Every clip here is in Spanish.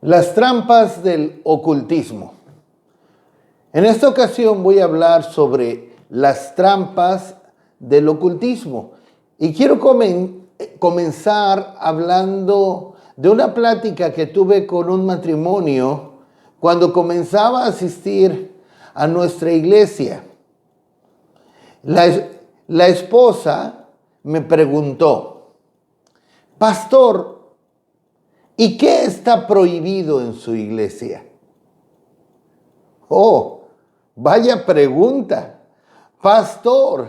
Las trampas del ocultismo. En esta ocasión voy a hablar sobre las trampas del ocultismo. Y quiero comenzar hablando de una plática que tuve con un matrimonio cuando comenzaba a asistir a nuestra iglesia. La esposa me preguntó: pastor, ¿y qué está prohibido en su iglesia? Oh, vaya pregunta. Pastor,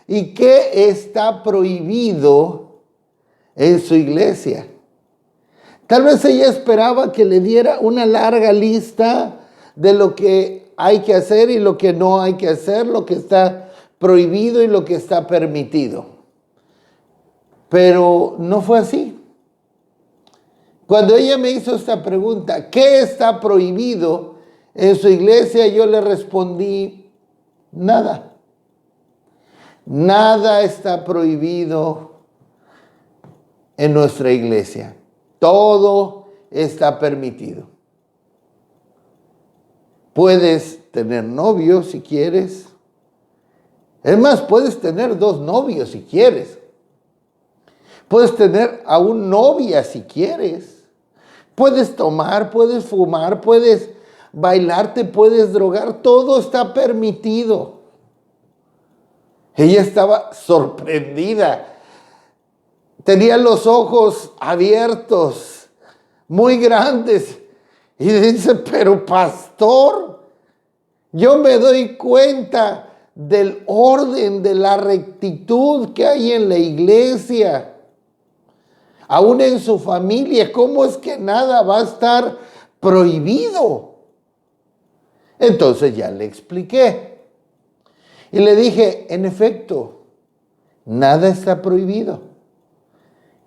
¿y qué está prohibido en su iglesia? Tal vez ella esperaba que le diera una larga lista de lo que hay que hacer y lo que no hay que hacer, lo que está prohibido y lo que está permitido. Pero no fue así. Cuando ella me hizo esta pregunta, ¿qué está prohibido en su iglesia? Yo le respondí: nada. Nada está prohibido en nuestra iglesia. Todo está permitido. Puedes tener novio si quieres. Es más, puedes tener 2 novios si quieres. Puedes tener aún novia si quieres. Puedes tomar, puedes fumar, puedes bailarte, puedes drogar. Todo está permitido. Ella estaba sorprendida. Tenía los ojos abiertos, muy grandes. Y dice: pero pastor, yo me doy cuenta del orden, de la rectitud que hay en la iglesia. Aún en su familia, ¿cómo es que nada va a estar prohibido? Entonces ya le expliqué. Y le dije: en efecto, nada está prohibido.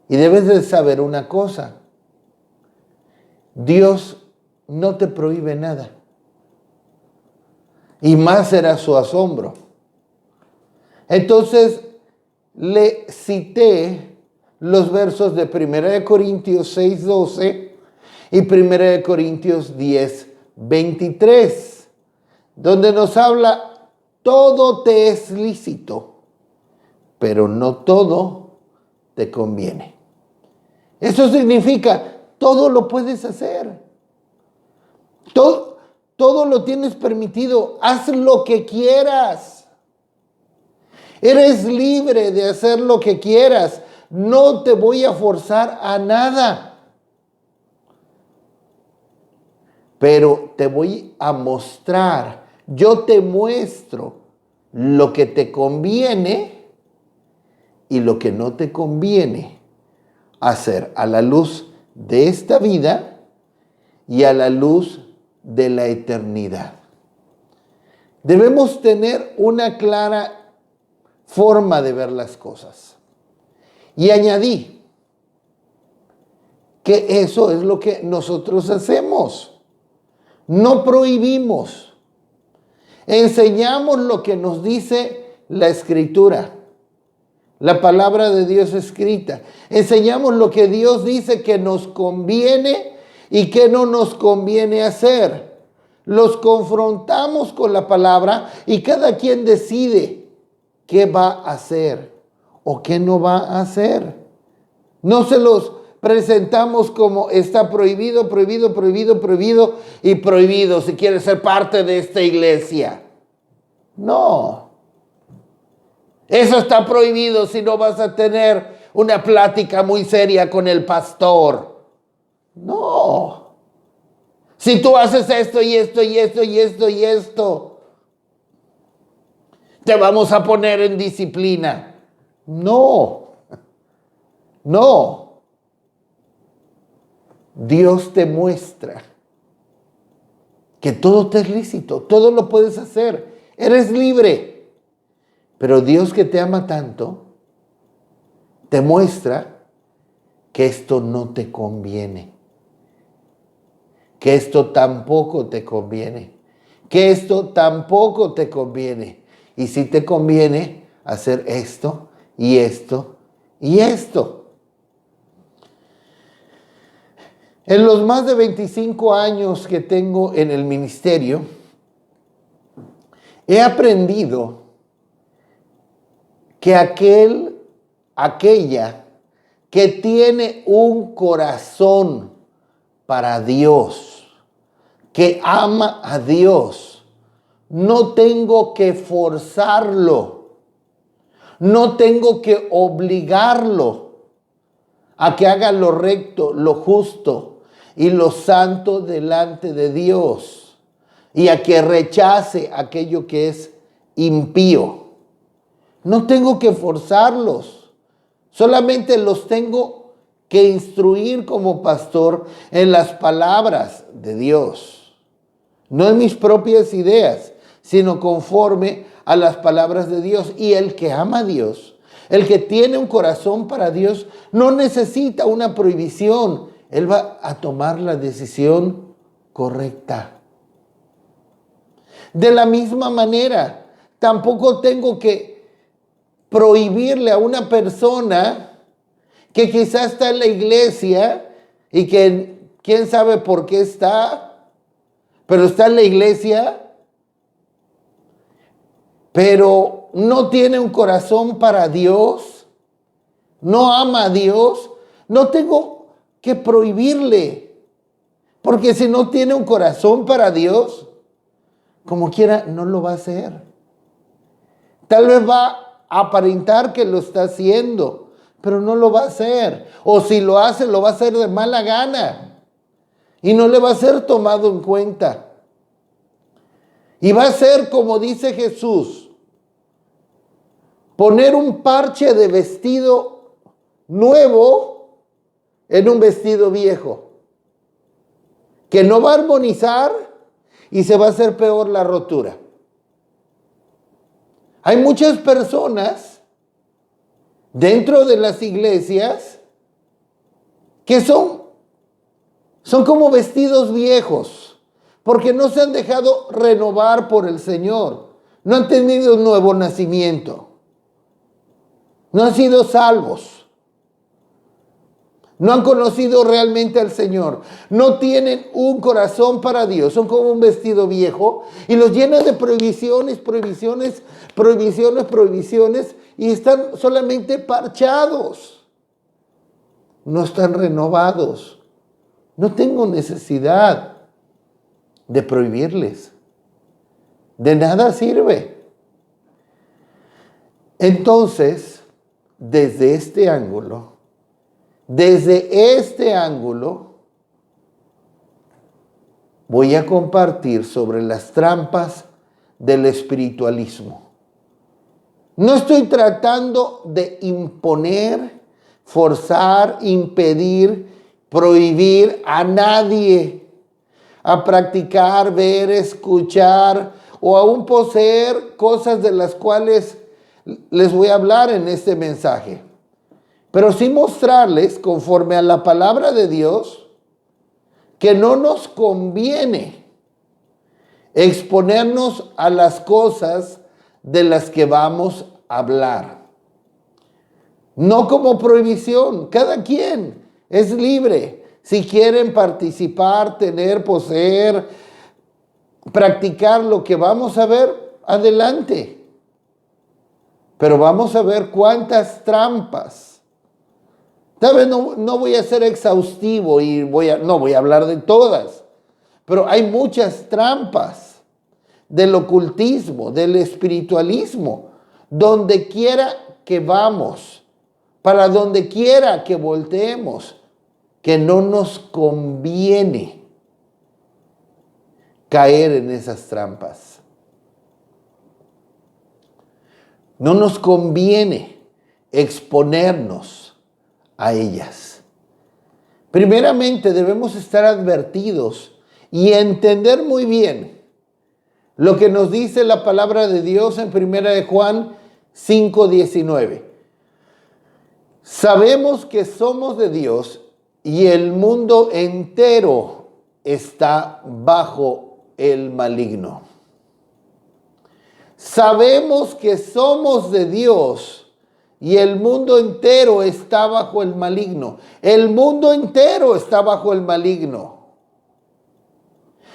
Y debes de saber una cosa: Dios no te prohíbe nada. Y más será su asombro. Entonces le cité los versos de 1 Corintios 6:12 y 1 Corintios 10:23, donde nos habla: todo te es lícito, pero no todo te conviene. Eso significa, todo lo puedes hacer. Todo lo tienes permitido. Haz lo que quieras. Eres libre de hacer lo que quieras. No te voy a forzar a nada. Pero te voy a mostrar. Yo te muestro lo que te conviene y lo que no te conviene hacer a la luz de esta vida y a la luz de la eternidad. Debemos tener una clara forma de ver las cosas. Y añadí que eso es lo que nosotros hacemos. No prohibimos. Enseñamos lo que nos dice la Escritura, la palabra de Dios escrita. Enseñamos lo que Dios dice que nos conviene y que no nos conviene hacer. Los confrontamos con la palabra y cada quien decide qué va a hacer o qué no va a hacer. No se los presentamos como está prohibido, prohibido, prohibido, prohibido y prohibido si quieres ser parte de esta iglesia. No. Eso está prohibido si no vas a tener una plática muy seria con el pastor. No. Si tú haces esto y esto y esto y esto y esto, te vamos a poner en disciplina. No. No. Dios te muestra que todo te es lícito, todo lo puedes hacer, eres libre. Pero Dios, que te ama tanto, te muestra que esto no te conviene, que esto tampoco te conviene, que esto tampoco te conviene. Y si te conviene hacer esto y esto y esto. En los más de 25 años que tengo en el ministerio, he aprendido que aquella que tiene un corazón para Dios, que ama a Dios, no tengo que forzarlo, no tengo que obligarlo a que haga lo recto, lo justo y lo santo delante de Dios, y a que rechace aquello que es impío. No tengo que forzarlos, solamente los tengo que instruir como pastor en las palabras de Dios, no en mis propias ideas, sino conforme a las palabras de Dios. Y el que ama a Dios, el que tiene un corazón para Dios, no necesita una prohibición. Él va a tomar la decisión correcta. De la misma manera, tampoco tengo que prohibirle a una persona que quizás está en la iglesia y que quién sabe por qué está, pero está en la iglesia, pero no tiene un corazón para Dios, no ama a Dios. No tengo que prohibirle, porque si no tiene un corazón para Dios, como quiera, no lo va a hacer. Tal vez va a aparentar que lo está haciendo, pero no lo va a hacer. O si lo hace, lo va a hacer de mala gana y no le va a ser tomado en cuenta. Y va a ser, como dice Jesús, poner un parche de vestido nuevo en un vestido viejo, que no va a armonizar y se va a hacer peor la rotura. Hay muchas personas dentro de las iglesias que son como vestidos viejos, porque no se han dejado renovar por el Señor. No han tenido un nuevo nacimiento. No han sido salvos. No han conocido realmente al Señor. No tienen un corazón para Dios. Son como un vestido viejo y los llenan de prohibiciones, prohibiciones, prohibiciones, prohibiciones, y están solamente parchados. No están renovados. No tengo necesidad de prohibirles. De nada sirve. Entonces, desde este ángulo, voy a compartir sobre las trampas del espiritualismo. No estoy tratando de imponer, forzar, impedir, prohibir a nadie a practicar, ver, escuchar o aún poseer cosas de las cuales les voy a hablar en este mensaje. Pero sí mostrarles, conforme a la palabra de Dios, que no nos conviene exponernos a las cosas de las que vamos a hablar. No como prohibición, cada quien es libre. Si quieren participar, tener, poseer, practicar lo que vamos a ver, adelante. Pero vamos a ver cuántas trampas. Tal vez no voy a ser exhaustivo y no voy a hablar de todas, pero hay muchas trampas del ocultismo, del espiritualismo, donde quiera que vamos, para donde quiera que volteemos, que no nos conviene caer en esas trampas. No nos conviene exponernos a ellas. Primeramente debemos estar advertidos y entender muy bien lo que nos dice la palabra de Dios en 1 de Juan 5:19. Sabemos que somos de Dios y el mundo entero está bajo el maligno. Sabemos que somos de Dios y el mundo entero está bajo el maligno. El mundo entero está bajo el maligno.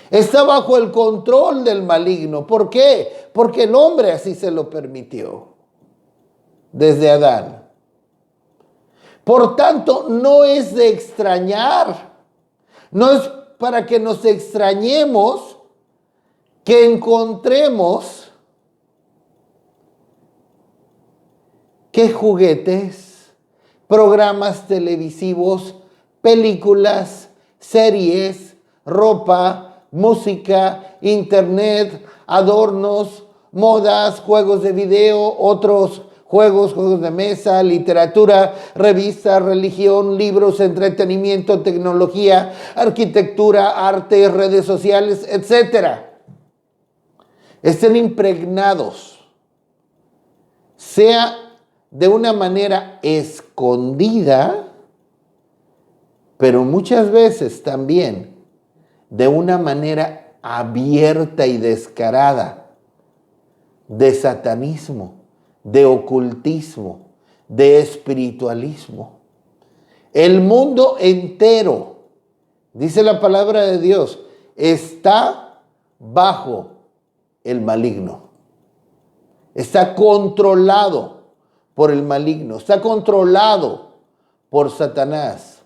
Está bajo el control del maligno. ¿Por qué? Porque el hombre así se lo permitió desde Adán. Por tanto, no es de extrañar, no es para que nos extrañemos que encontremos que juguetes, programas televisivos, películas, series, ropa, música, internet, adornos, modas, juegos de video, otros juegos de mesa, literatura, revistas, religión, libros, entretenimiento, tecnología, arquitectura, arte, redes sociales, etc. Estén impregnados, sea de una manera escondida, pero muchas veces también de una manera abierta y descarada, de satanismo, de ocultismo, de espiritualismo. El mundo entero, dice la palabra de Dios, está bajo el maligno. Está controlado por el maligno, está controlado por Satanás.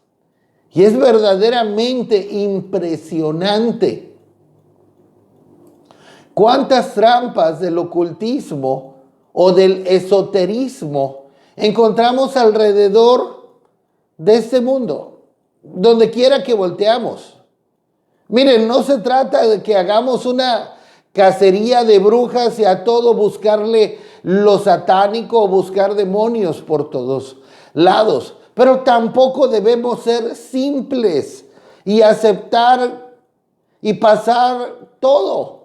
Y es verdaderamente impresionante cuántas trampas del ocultismo o del esoterismo encontramos alrededor de este mundo, donde quiera que volteamos. Miren, no se trata de que hagamos una cacería de brujas y a todo buscarle lo satánico o buscar demonios por todos lados. Pero tampoco debemos ser simples y aceptar y pasar todo.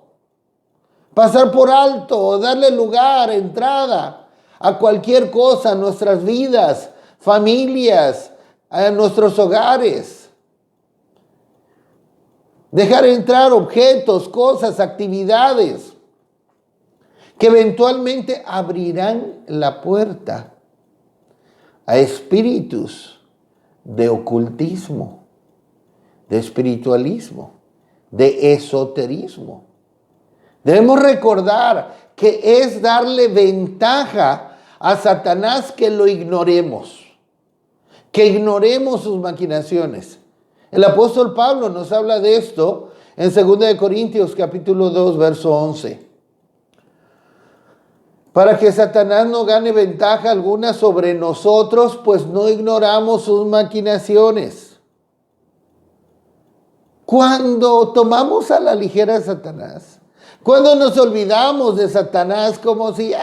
Pasar por alto o darle lugar, entrada a cualquier cosa en nuestras vidas, familias, en nuestros hogares. Dejar entrar objetos, cosas, actividades que eventualmente abrirán la puerta a espíritus de ocultismo, de espiritualismo, de esoterismo. Debemos recordar que es darle ventaja a Satanás que lo ignoremos, que ignoremos sus maquinaciones. El apóstol Pablo nos habla de esto en 2 Corintios capítulo 2, verso 11. Para que Satanás no gane ventaja alguna sobre nosotros, pues no ignoramos sus maquinaciones. Cuando tomamos a la ligera a Satanás, cuando nos olvidamos de Satanás como si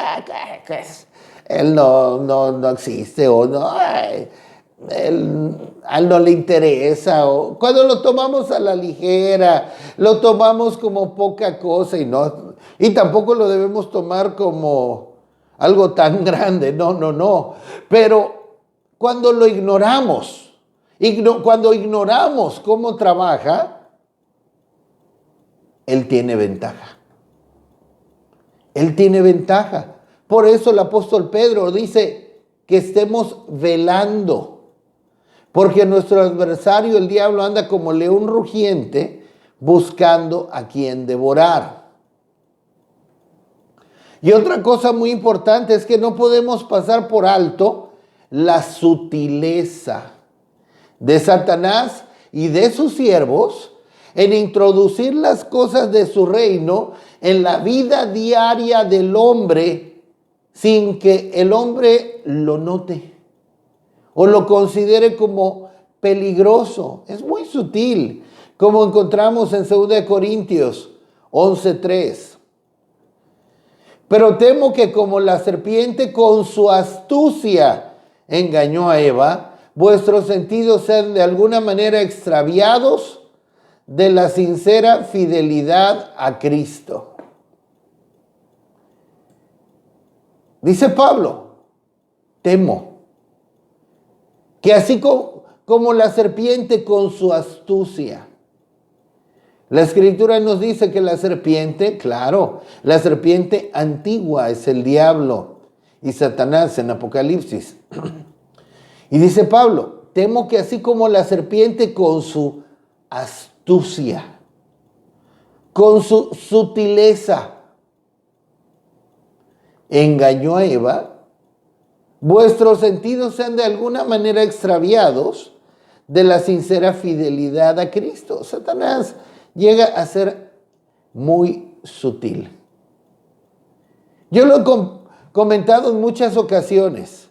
él no existe o no, a él no le interesa, o cuando lo tomamos a la ligera, lo tomamos como poca cosa y tampoco lo debemos tomar como algo tan grande, no. Pero cuando lo ignoramos, cuando ignoramos cómo trabaja, él tiene ventaja. Él tiene ventaja. Por eso el apóstol Pedro dice que estemos velando, porque nuestro adversario, el diablo, anda como león rugiente buscando a quien devorar. Y otra cosa muy importante es que no podemos pasar por alto la sutileza de Satanás y de sus siervos en introducir las cosas de su reino en la vida diaria del hombre sin que el hombre lo note o lo considere como peligroso. Es muy sutil, como encontramos en 2 Corintios 11:3. Pero temo que como la serpiente con su astucia engañó a Eva, vuestros sentidos sean de alguna manera extraviados de la sincera fidelidad a Cristo. Dice Pablo, temo que así como la serpiente con su astucia. La Escritura nos dice que la serpiente, claro, la serpiente antigua es el diablo y Satanás en Apocalipsis. Y dice Pablo, temo que así como la serpiente con su astucia, con su sutileza, engañó a Eva, vuestros sentidos sean de alguna manera extraviados de la sincera fidelidad a Cristo. Satanás llega a ser muy sutil. Yo lo he comentado en muchas ocasiones,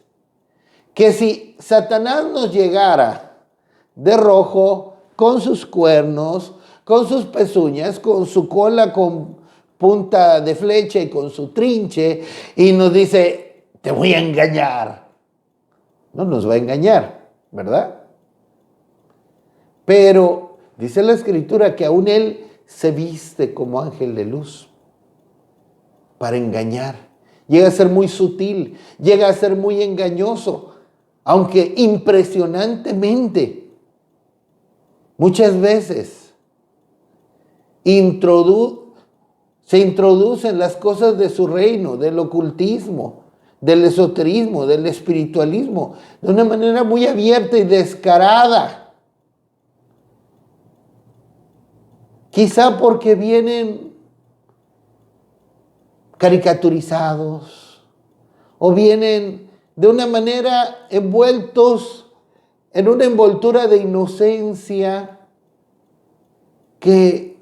que si Satanás nos llegara de rojo, con sus cuernos, con sus pezuñas, con su cola con punta de flecha y con su trinche, y nos dice, te voy a engañar. No nos va a engañar, ¿verdad? Pero dice la Escritura que aún él se viste como ángel de luz para engañar. Llega a ser muy sutil, llega a ser muy engañoso, aunque impresionantemente, muchas veces se introducen las cosas de su reino, del ocultismo, del esoterismo, del espiritualismo, de una manera muy abierta y descarada. Quizá porque vienen caricaturizados o vienen de una manera envueltos en una envoltura de inocencia que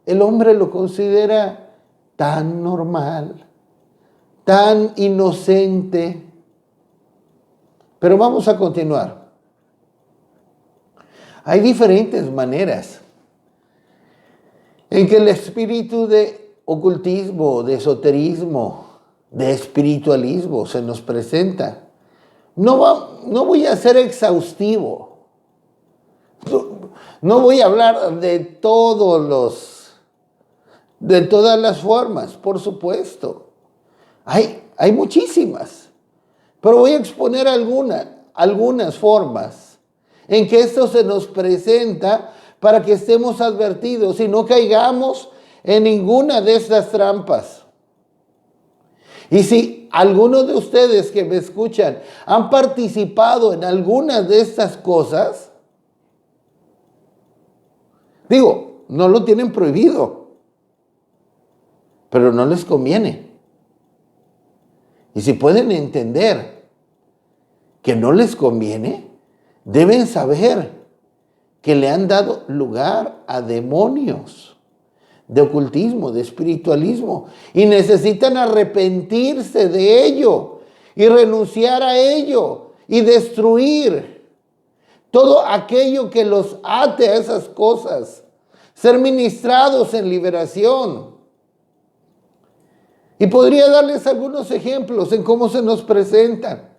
el hombre lo considera tan normal, tan inocente. Pero vamos a continuar. Hay diferentes maneras en que el espíritu de ocultismo, de esoterismo, de espiritualismo se nos presenta. No voy a ser exhaustivo. No voy a hablar de todas las formas, por supuesto. Hay muchísimas, pero voy a exponer algunas formas en que esto se nos presenta para que estemos advertidos y no caigamos en ninguna de estas trampas. Y si algunos de ustedes que me escuchan han participado en algunas de estas cosas, digo, no lo tienen prohibido, pero no les conviene. Y si pueden entender que no les conviene, deben saber que le han dado lugar a demonios de ocultismo, de espiritualismo, y necesitan arrepentirse de ello y renunciar a ello y destruir todo aquello que los ate a esas cosas, ser ministrados en liberación. Y podría darles algunos ejemplos en cómo se nos presentan.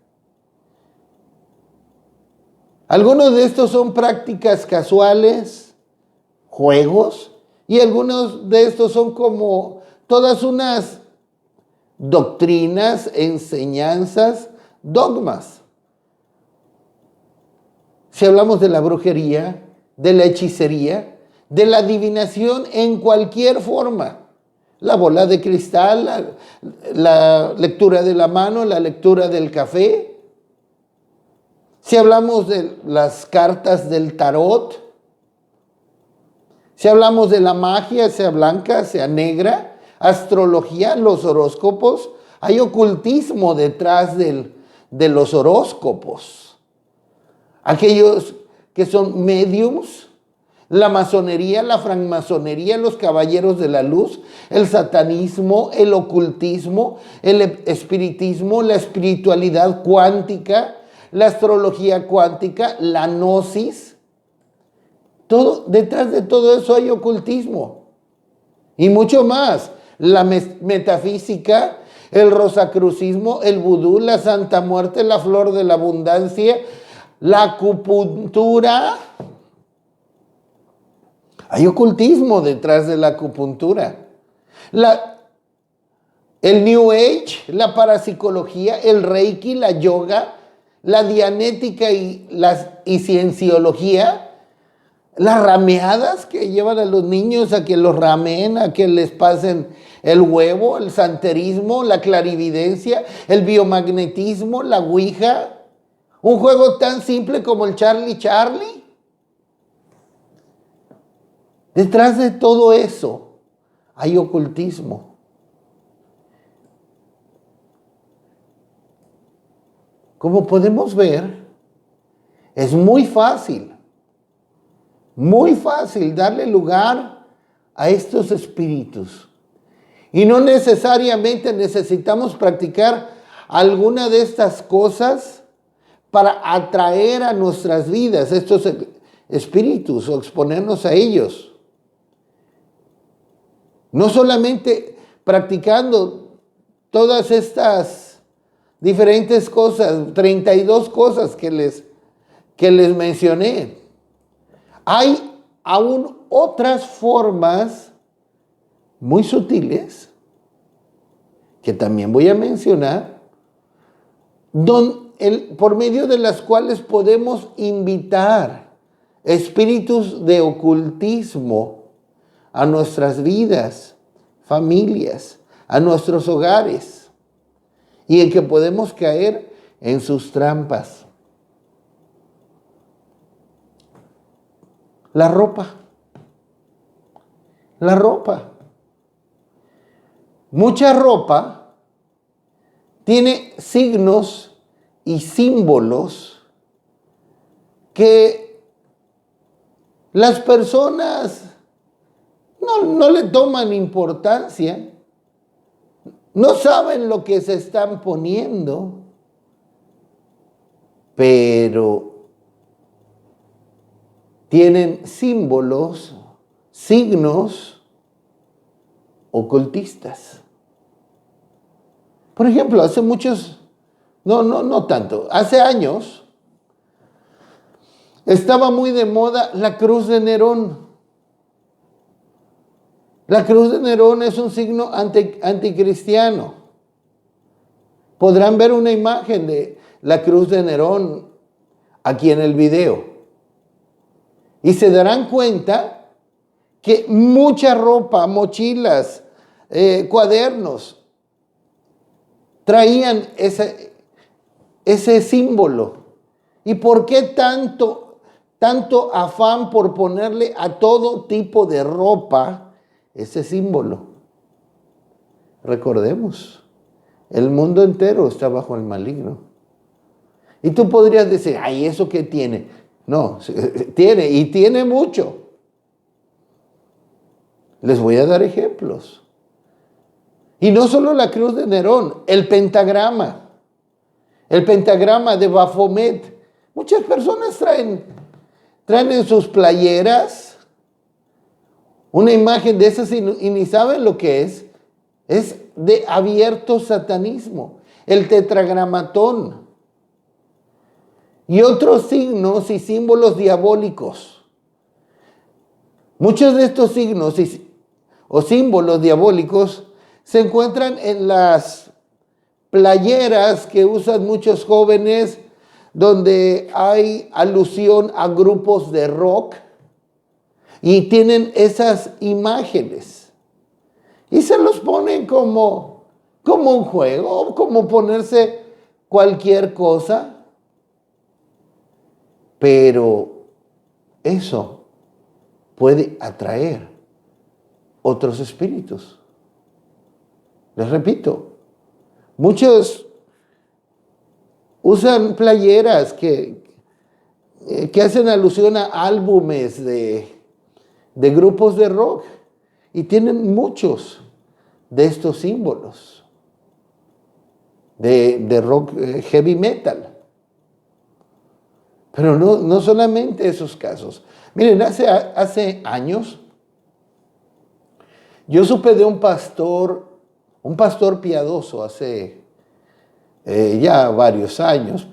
Algunos de estos son prácticas casuales, juegos, y algunos de estos son como todas unas doctrinas, enseñanzas, dogmas. Si hablamos de la brujería, de la hechicería, de la adivinación en cualquier forma, la bola de cristal, la lectura de la mano, la lectura del café. Si hablamos de las cartas del tarot, si hablamos de la magia, sea blanca, sea negra, astrología, los horóscopos, hay ocultismo detrás de los horóscopos. Aquellos que son mediums, la masonería, la francmasonería, los caballeros de la luz, el satanismo, el ocultismo, el espiritismo, la espiritualidad cuántica, la astrología cuántica, la gnosis. Detrás de todo eso hay ocultismo y mucho más. La metafísica, el rosacrucismo, el vudú, la santa muerte, la flor de la abundancia, la acupuntura. Hay ocultismo detrás de la acupuntura. El New Age, la parapsicología, el Reiki, la yoga, la dianética y cienciología. Las rameadas que llevan a los niños a que los rameen, a que les pasen el huevo, el santerismo, la clarividencia, el biomagnetismo, la ouija, un juego tan simple como el Charlie Charlie. Detrás de todo eso hay ocultismo. Como podemos ver, es muy fácil darle lugar a estos espíritus. Y no necesariamente necesitamos practicar alguna de estas cosas para atraer a nuestras vidas estos espíritus o exponernos a ellos. No solamente practicando todas estas diferentes cosas, 32 cosas que les mencioné. Hay aún otras formas muy sutiles que también voy a mencionar, por medio de las cuales podemos invitar espíritus de ocultismo a nuestras vidas, familias, a nuestros hogares, y en que podemos caer en sus trampas. La ropa. Mucha ropa tiene signos y símbolos que las personas no le toman importancia, no saben lo que se están poniendo, pero tienen símbolos, signos ocultistas. Por ejemplo, hace muchos, no tanto, hace años estaba muy de moda la cruz de Nerón. La cruz de Nerón es un signo anticristiano. Podrán ver una imagen de la cruz de Nerón aquí en el video. Y se darán cuenta que mucha ropa, mochilas, cuadernos, traían ese símbolo. ¿Y por qué tanto afán por ponerle a todo tipo de ropa ese símbolo? Recordemos, el mundo entero está bajo el maligno. Y tú podrías decir, ay, ¿eso qué tiene? No, tiene, y tiene mucho. Les voy a dar ejemplos. Y no solo la cruz de Nerón, el pentagrama de Baphomet. Muchas personas traen en sus playeras una imagen de esas y ni saben lo que es. Es de abierto satanismo. El tetragramatón. Y otros signos y símbolos diabólicos. Muchos de estos signos o símbolos diabólicos se encuentran en las playeras que usan muchos jóvenes, donde hay alusión a grupos de rock y tienen esas imágenes. Y se los ponen como un juego, como ponerse cualquier cosa. Pero eso puede atraer otros espíritus. Les repito, muchos usan playeras que hacen alusión a álbumes de grupos de rock y tienen muchos de estos símbolos de rock heavy metal. Pero no solamente esos casos. Miren, hace años, yo supe de un pastor piadoso hace ya varios años,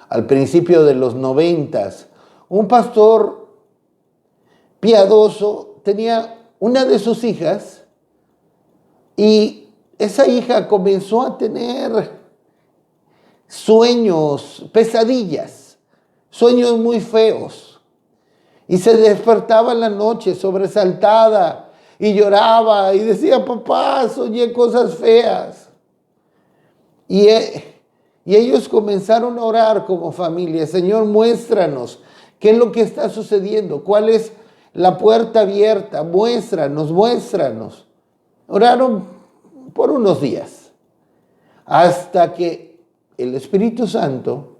al principio de los 90s. Un pastor piadoso tenía una de sus hijas y esa hija comenzó a tener sueños, pesadillas. Sueños muy feos. Y se despertaba en la noche sobresaltada y lloraba y decía, papá, soñé cosas feas. Y ellos comenzaron a orar como familia. Señor, muéstranos qué es lo que está sucediendo, cuál es la puerta abierta, muéstranos, muéstranos. Oraron por unos días, hasta que el Espíritu Santo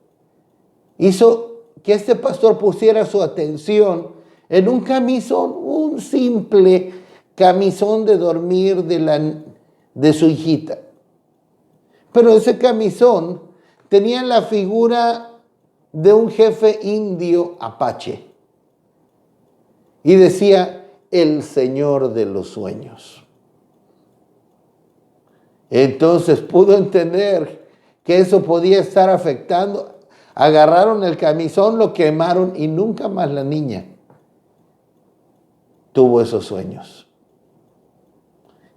hizo que este pastor pusiera su atención en un camisón, un simple camisón de dormir de su hijita. Pero ese camisón tenía la figura de un jefe indio apache. Y decía, el Señor de los sueños. Entonces pudo entender que eso podía estar afectando. Agarraron el camisón, lo quemaron y nunca más la niña tuvo esos sueños.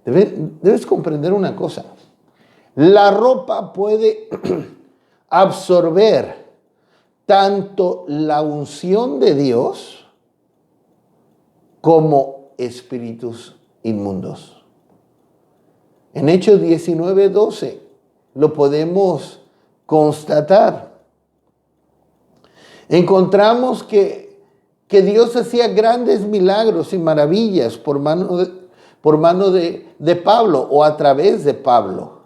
Debes comprender una cosa. La ropa puede absorber tanto la unción de Dios como espíritus inmundos. En Hechos 19:12 lo podemos constatar. Encontramos que Dios hacía grandes milagros y maravillas por mano de Pablo o a través de Pablo.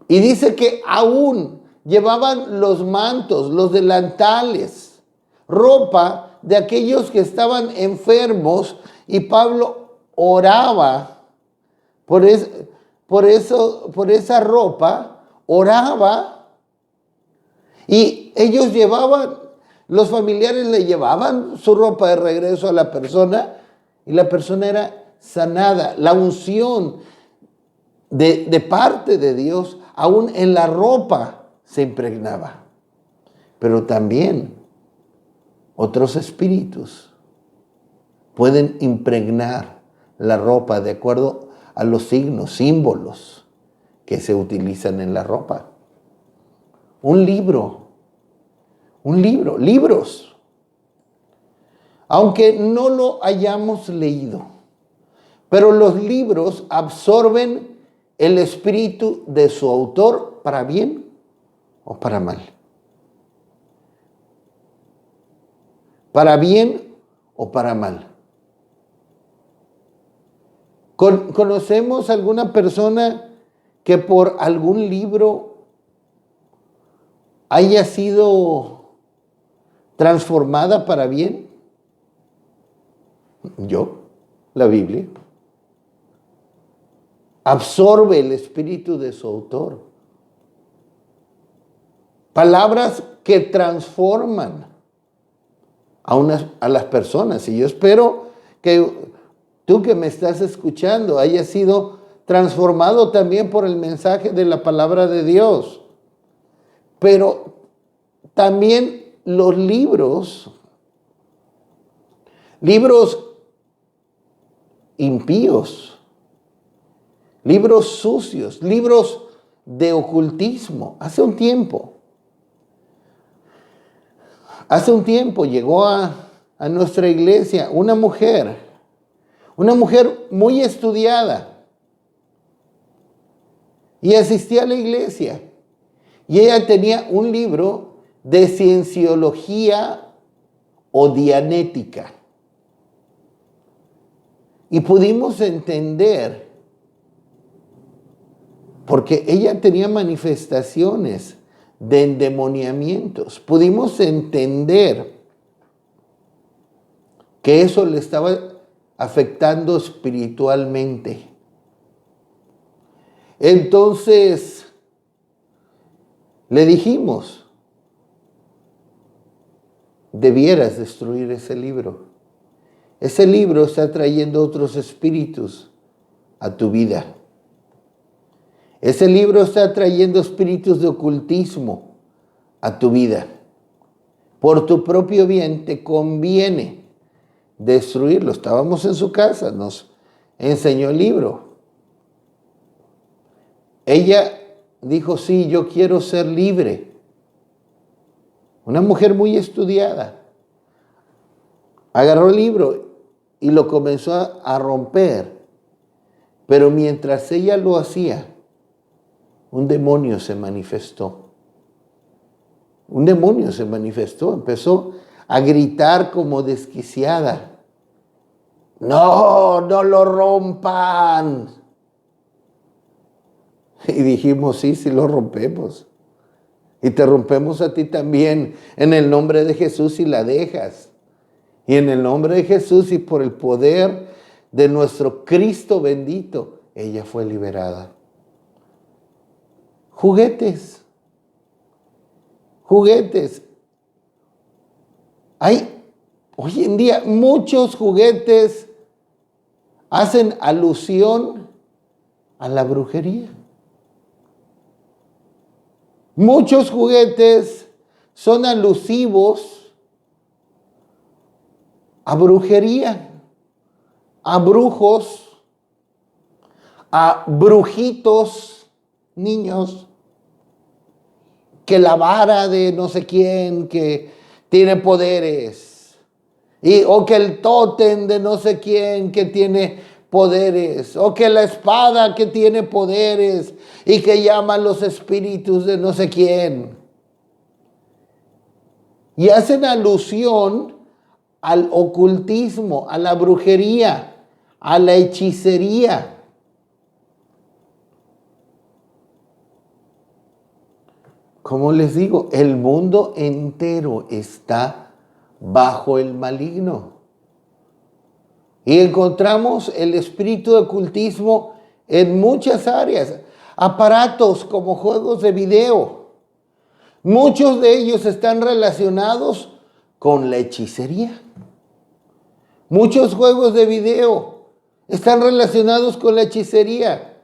Y dice que aún llevaban los mantos, los delantales, ropa de aquellos que estaban enfermos, y Pablo oraba por esa ropa, oraba, y ellos los familiares le llevaban su ropa de regreso a la persona y la persona era sanada. La unción de parte de Dios aún en la ropa se impregnaba. Pero también otros espíritus pueden impregnar la ropa de acuerdo a los signos, símbolos que se utilizan en la ropa. Libros. Aunque no lo hayamos leído, pero los libros absorben el espíritu de su autor para bien o para mal. Para bien o para mal. ¿Conocemos alguna persona que por algún libro haya sido transformada para bien? La Biblia. Absorbe el espíritu de su autor. Palabras que transforman a las personas. Y yo espero que tú que me estás escuchando hayas sido transformado también por el mensaje de la palabra de Dios. Pero también los libros impíos, libros sucios, libros de ocultismo. Hace un tiempo llegó a nuestra iglesia una mujer muy estudiada, y asistía a la iglesia, y ella tenía un libro de cienciología o dianética. Y pudimos entender, porque ella tenía manifestaciones de endemoniamientos, pudimos entender que eso le estaba afectando espiritualmente. Entonces le dijimos, debieras destruir ese libro. Ese libro está trayendo otros espíritus a tu vida. Ese libro está trayendo espíritus de ocultismo a tu vida. Por tu propio bien te conviene destruirlo. Estábamos en su casa, nos enseñó el libro. Ella dijo, sí, yo quiero ser libre. Una mujer muy estudiada. Agarró el libro y lo comenzó a romper. Pero mientras ella lo hacía, un demonio se manifestó. Un demonio se manifestó, empezó a gritar como desquiciada. No, no lo rompan. Y dijimos, sí, sí lo rompemos. Y te rompemos a ti también en el nombre de Jesús y la dejas. Y en el nombre de Jesús y por el poder de nuestro Cristo bendito, ella fue liberada. Juguetes. Juguetes. Hay hoy en día muchos juguetes hacen alusión a la brujería. Muchos juguetes son alusivos a brujería, a brujos, a brujitos, niños, que la vara de no sé quién que tiene poderes, o que el tótem de no sé quién que tiene poderes, o que la espada que tiene poderes y que llama a los espíritus de no sé quién. Y hacen alusión al ocultismo, a la brujería, a la hechicería. Como les digo, el mundo entero está bajo el maligno. Y encontramos el espíritu de ocultismo en muchas áreas. Aparatos como juegos de video. Muchos de ellos están relacionados con la hechicería. Muchos juegos de video están relacionados con la hechicería,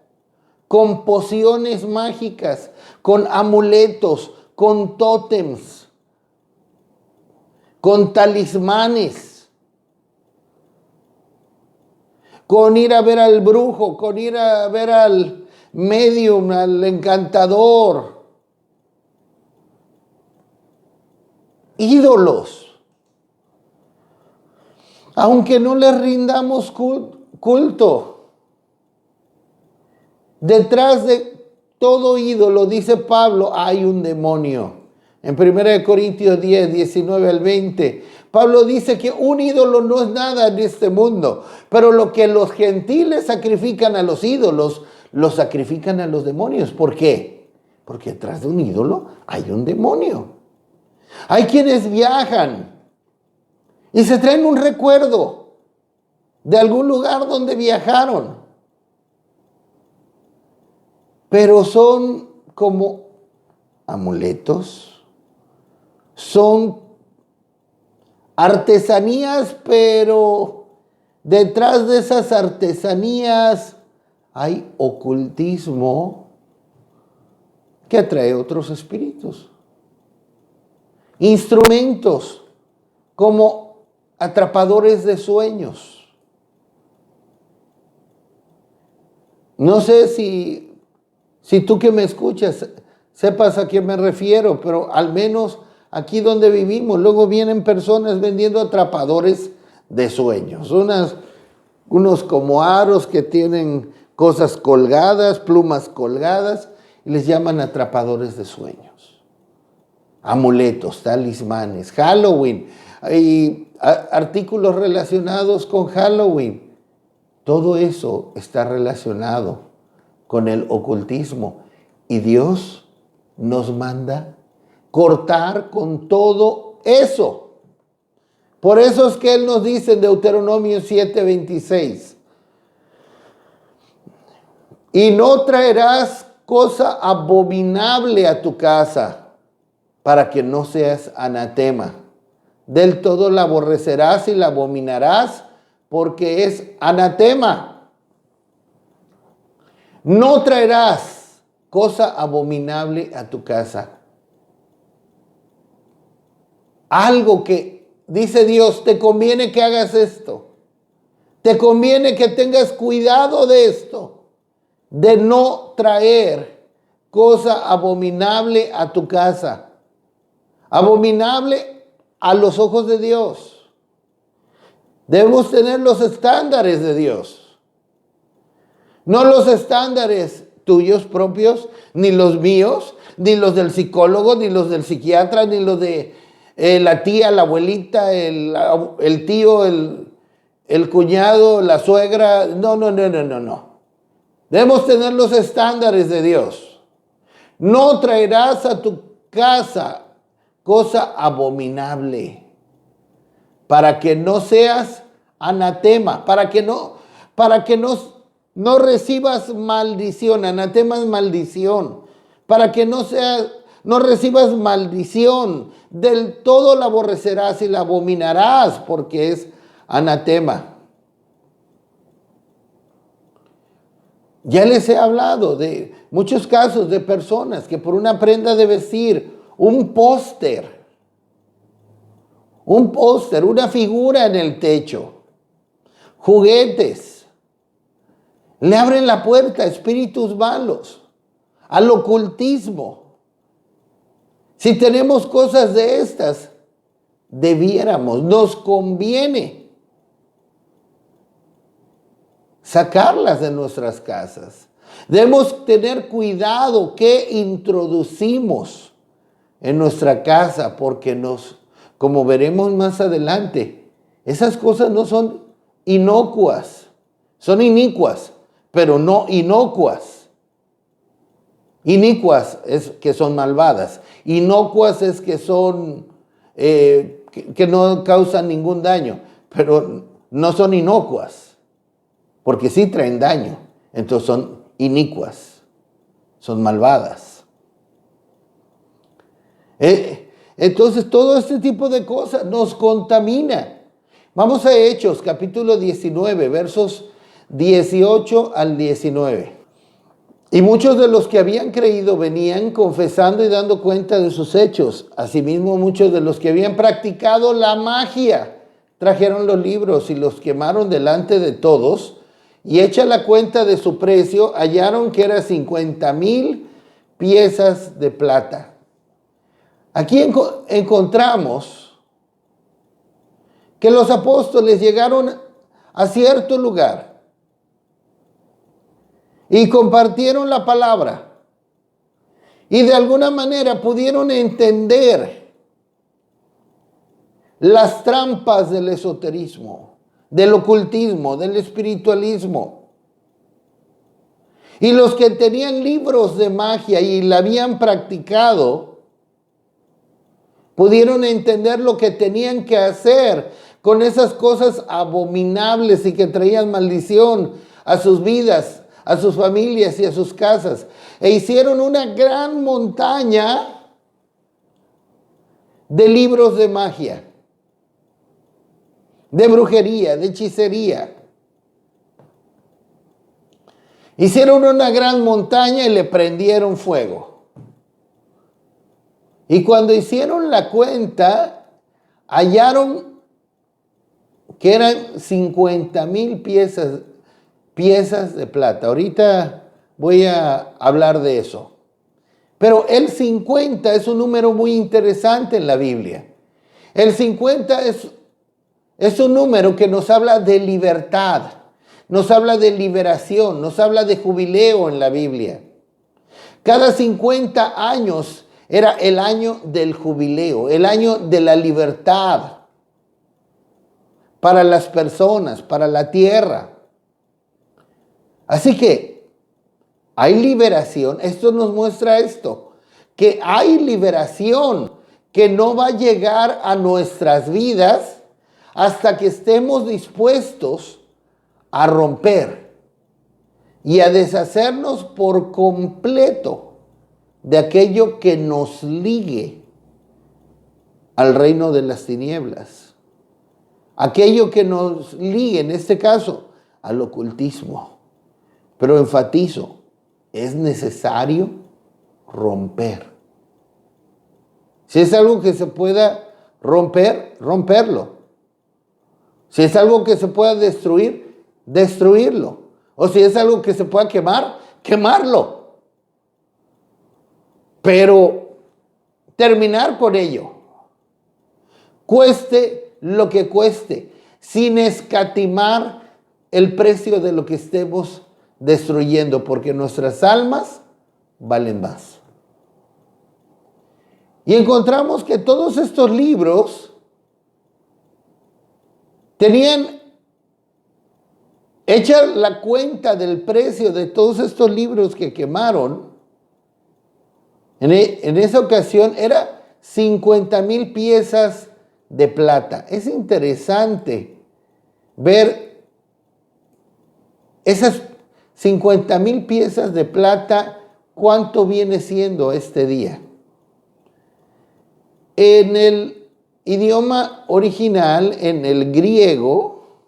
con pociones mágicas, con amuletos, con tótems, con talismanes, con ir a ver al brujo, con ir a ver al medium, al encantador. Ídolos. Aunque no les rindamos culto, detrás de todo ídolo, dice Pablo, hay un demonio. En 1 Corintios 10, 19 al 20, Pablo dice que un ídolo no es nada en este mundo, pero lo que los gentiles sacrifican a los ídolos, lo sacrifican a los demonios. ¿Por qué? Porque detrás de un ídolo hay un demonio. Hay quienes viajan y se traen un recuerdo de algún lugar donde viajaron. Pero son como amuletos, son artesanías, pero detrás de esas artesanías hay ocultismo que atrae otros espíritus. Instrumentos como atrapadores de sueños. No sé si tú que me escuchas sepas a quién me refiero, pero al menos aquí donde vivimos, luego vienen personas vendiendo atrapadores de sueños. Unos como aros que tienen cosas colgadas, plumas colgadas, y les llaman atrapadores de sueños. Amuletos, talismanes, Halloween, y artículos relacionados con Halloween. Todo eso está relacionado con el ocultismo. Y Dios nos manda cortar con todo eso. Por eso es que Él nos dice en Deuteronomio 7:26, y no traerás cosa abominable a tu casa, para que no seas anatema. Del todo la aborrecerás y la abominarás, porque es anatema. No traerás cosa abominable a tu casa. Algo que, dice Dios, te conviene que hagas esto. Te conviene que tengas cuidado de esto, de no traer cosa abominable a tu casa. Abominable a los ojos de Dios. Debemos tener los estándares de Dios. No los estándares tuyos propios, ni los míos, ni los del psicólogo, ni los del psiquiatra, ni los de la tía, la abuelita, el tío, el cuñado, la suegra. No, no, no, no, no, no. Debemos tener los estándares de Dios. No traerás a tu casa cosa abominable, para que no seas anatema, para que no recibas maldición. Anatema es maldición. Para que no recibas maldición. Del todo la aborrecerás y la abominarás, porque es anatema. Ya les he hablado de muchos casos de personas que por una prenda de vestir, un póster, una figura en el techo, juguetes, le abren la puerta a espíritus malos, al ocultismo. Si tenemos cosas de estas, nos conviene sacarlas de nuestras casas. Debemos tener cuidado qué introducimos en nuestra casa, porque como veremos más adelante, esas cosas no son inocuas, son inicuas, pero no inocuas. Inicuas es que son malvadas, inocuas es que son que no causan ningún daño, pero no son inocuas, porque sí traen daño, entonces son inicuas, son malvadas. Entonces todo este tipo de cosas nos contamina. Vamos a Hechos, capítulo 19, versos 18 al 19. Y muchos de los que habían creído venían confesando y dando cuenta de sus hechos. Asimismo, muchos de los que habían practicado la magia trajeron los libros y los quemaron delante de todos. Y hecha la cuenta de su precio, hallaron que eran 50,000 piezas de plata. Aquí encontramos que los apóstoles llegaron a cierto lugar y compartieron la palabra. Y de alguna manera pudieron entender las trampas del esoterismo, del ocultismo, del espiritualismo. Y los que tenían libros de magia y la habían practicado, pudieron entender lo que tenían que hacer con esas cosas abominables y que traían maldición a sus vidas, a sus familias y a sus casas. E hicieron una gran montaña de libros de magia, de brujería, de hechicería. Hicieron una gran montaña y le prendieron fuego. Y cuando hicieron la cuenta, hallaron que eran 50,000 piezas de plata. Ahorita voy a hablar de eso. Pero el 50 es un número muy interesante en la Biblia. El 50 es un número que nos habla de libertad, nos habla de liberación, nos habla de jubileo en la Biblia. Cada 50 años era el año del jubileo, el año de la libertad para las personas, para la tierra. Así que hay liberación. Esto nos muestra esto, que hay liberación que no va a llegar a nuestras vidas hasta que estemos dispuestos a romper y a deshacernos por completo de aquello que nos ligue al reino de las tinieblas. Aquello que nos ligue, en este caso, al ocultismo. Pero enfatizo, es necesario romper. Si es algo que se pueda romper, romperlo. Si es algo que se pueda destruir, destruirlo. O si es algo que se pueda quemar, quemarlo. Pero terminar con ello, cueste lo que cueste, sin escatimar el precio de lo que estemos destruyendo porque nuestras almas valen más. Y encontramos que todos estos libros tenían hecha la cuenta del precio de todos estos libros que quemaron. En esa ocasión era 50,000 piezas de plata. Es interesante ver esas 50,000 piezas de plata, cuánto viene siendo este día. En el idioma original, en el griego,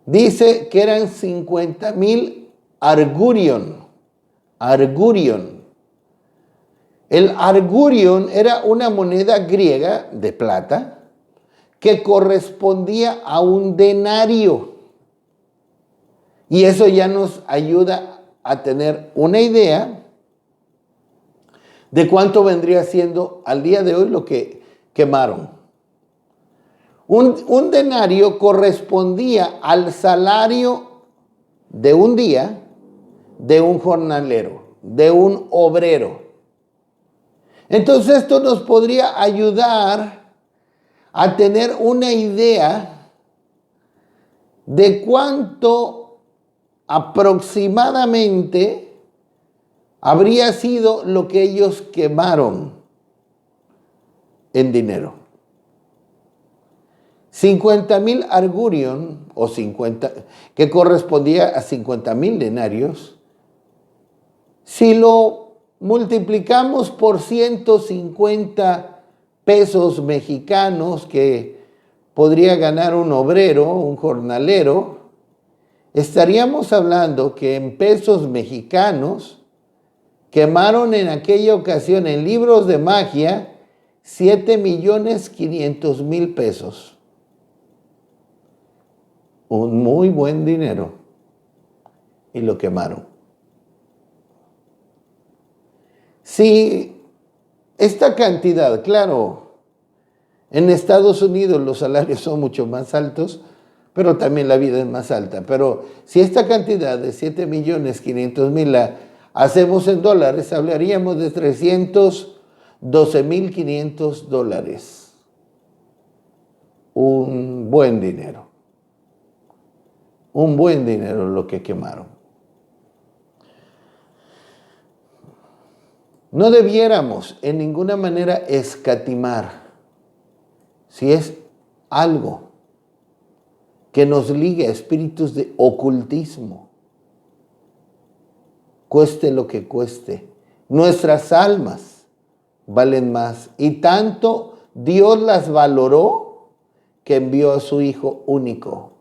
dice que eran 50,000 argurion. Argurion. El argurion era una moneda griega de plata que correspondía a un denario. Y eso ya nos ayuda a tener una idea de cuánto vendría siendo al día de hoy lo que quemaron. Un denario correspondía al salario de un día de un jornalero, de un obrero. Entonces esto nos podría ayudar a tener una idea de cuánto aproximadamente habría sido lo que ellos quemaron en dinero. 50,000 argurion, o 50, que correspondía a 50,000 denarios, si lo multiplicamos por 150 pesos mexicanos que podría ganar un obrero, un jornalero, estaríamos hablando que en pesos mexicanos quemaron en aquella ocasión en libros de magia 7,500,000 pesos. Un muy buen dinero. Y lo quemaron. Si esta cantidad, claro, en Estados Unidos los salarios son mucho más altos, pero también la vida es más alta. Pero si esta cantidad de 7,500,000 la hacemos en dólares, hablaríamos de $312,500. Un buen dinero. Un buen dinero lo que quemaron. No debiéramos en ninguna manera escatimar si es algo que nos ligue a espíritus de ocultismo. Cueste lo que cueste. Nuestras almas valen más. Y tanto Dios las valoró que envió a su Hijo único.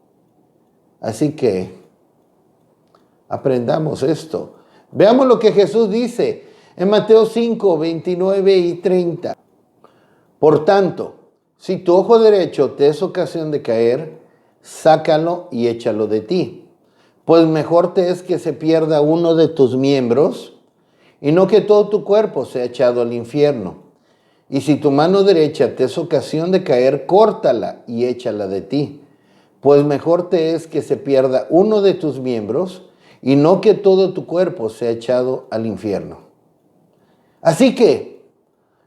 Así que aprendamos esto. Veamos lo que Jesús dice en Mateo 5, 29 y 30. Por tanto, si tu ojo derecho te es ocasión de caer, sácalo y échalo de ti. Pues mejor te es que se pierda uno de tus miembros y no que todo tu cuerpo sea echado al infierno. Y si tu mano derecha te es ocasión de caer, córtala y échala de ti. Pues mejor te es que se pierda uno de tus miembros y no que todo tu cuerpo sea echado al infierno. Así que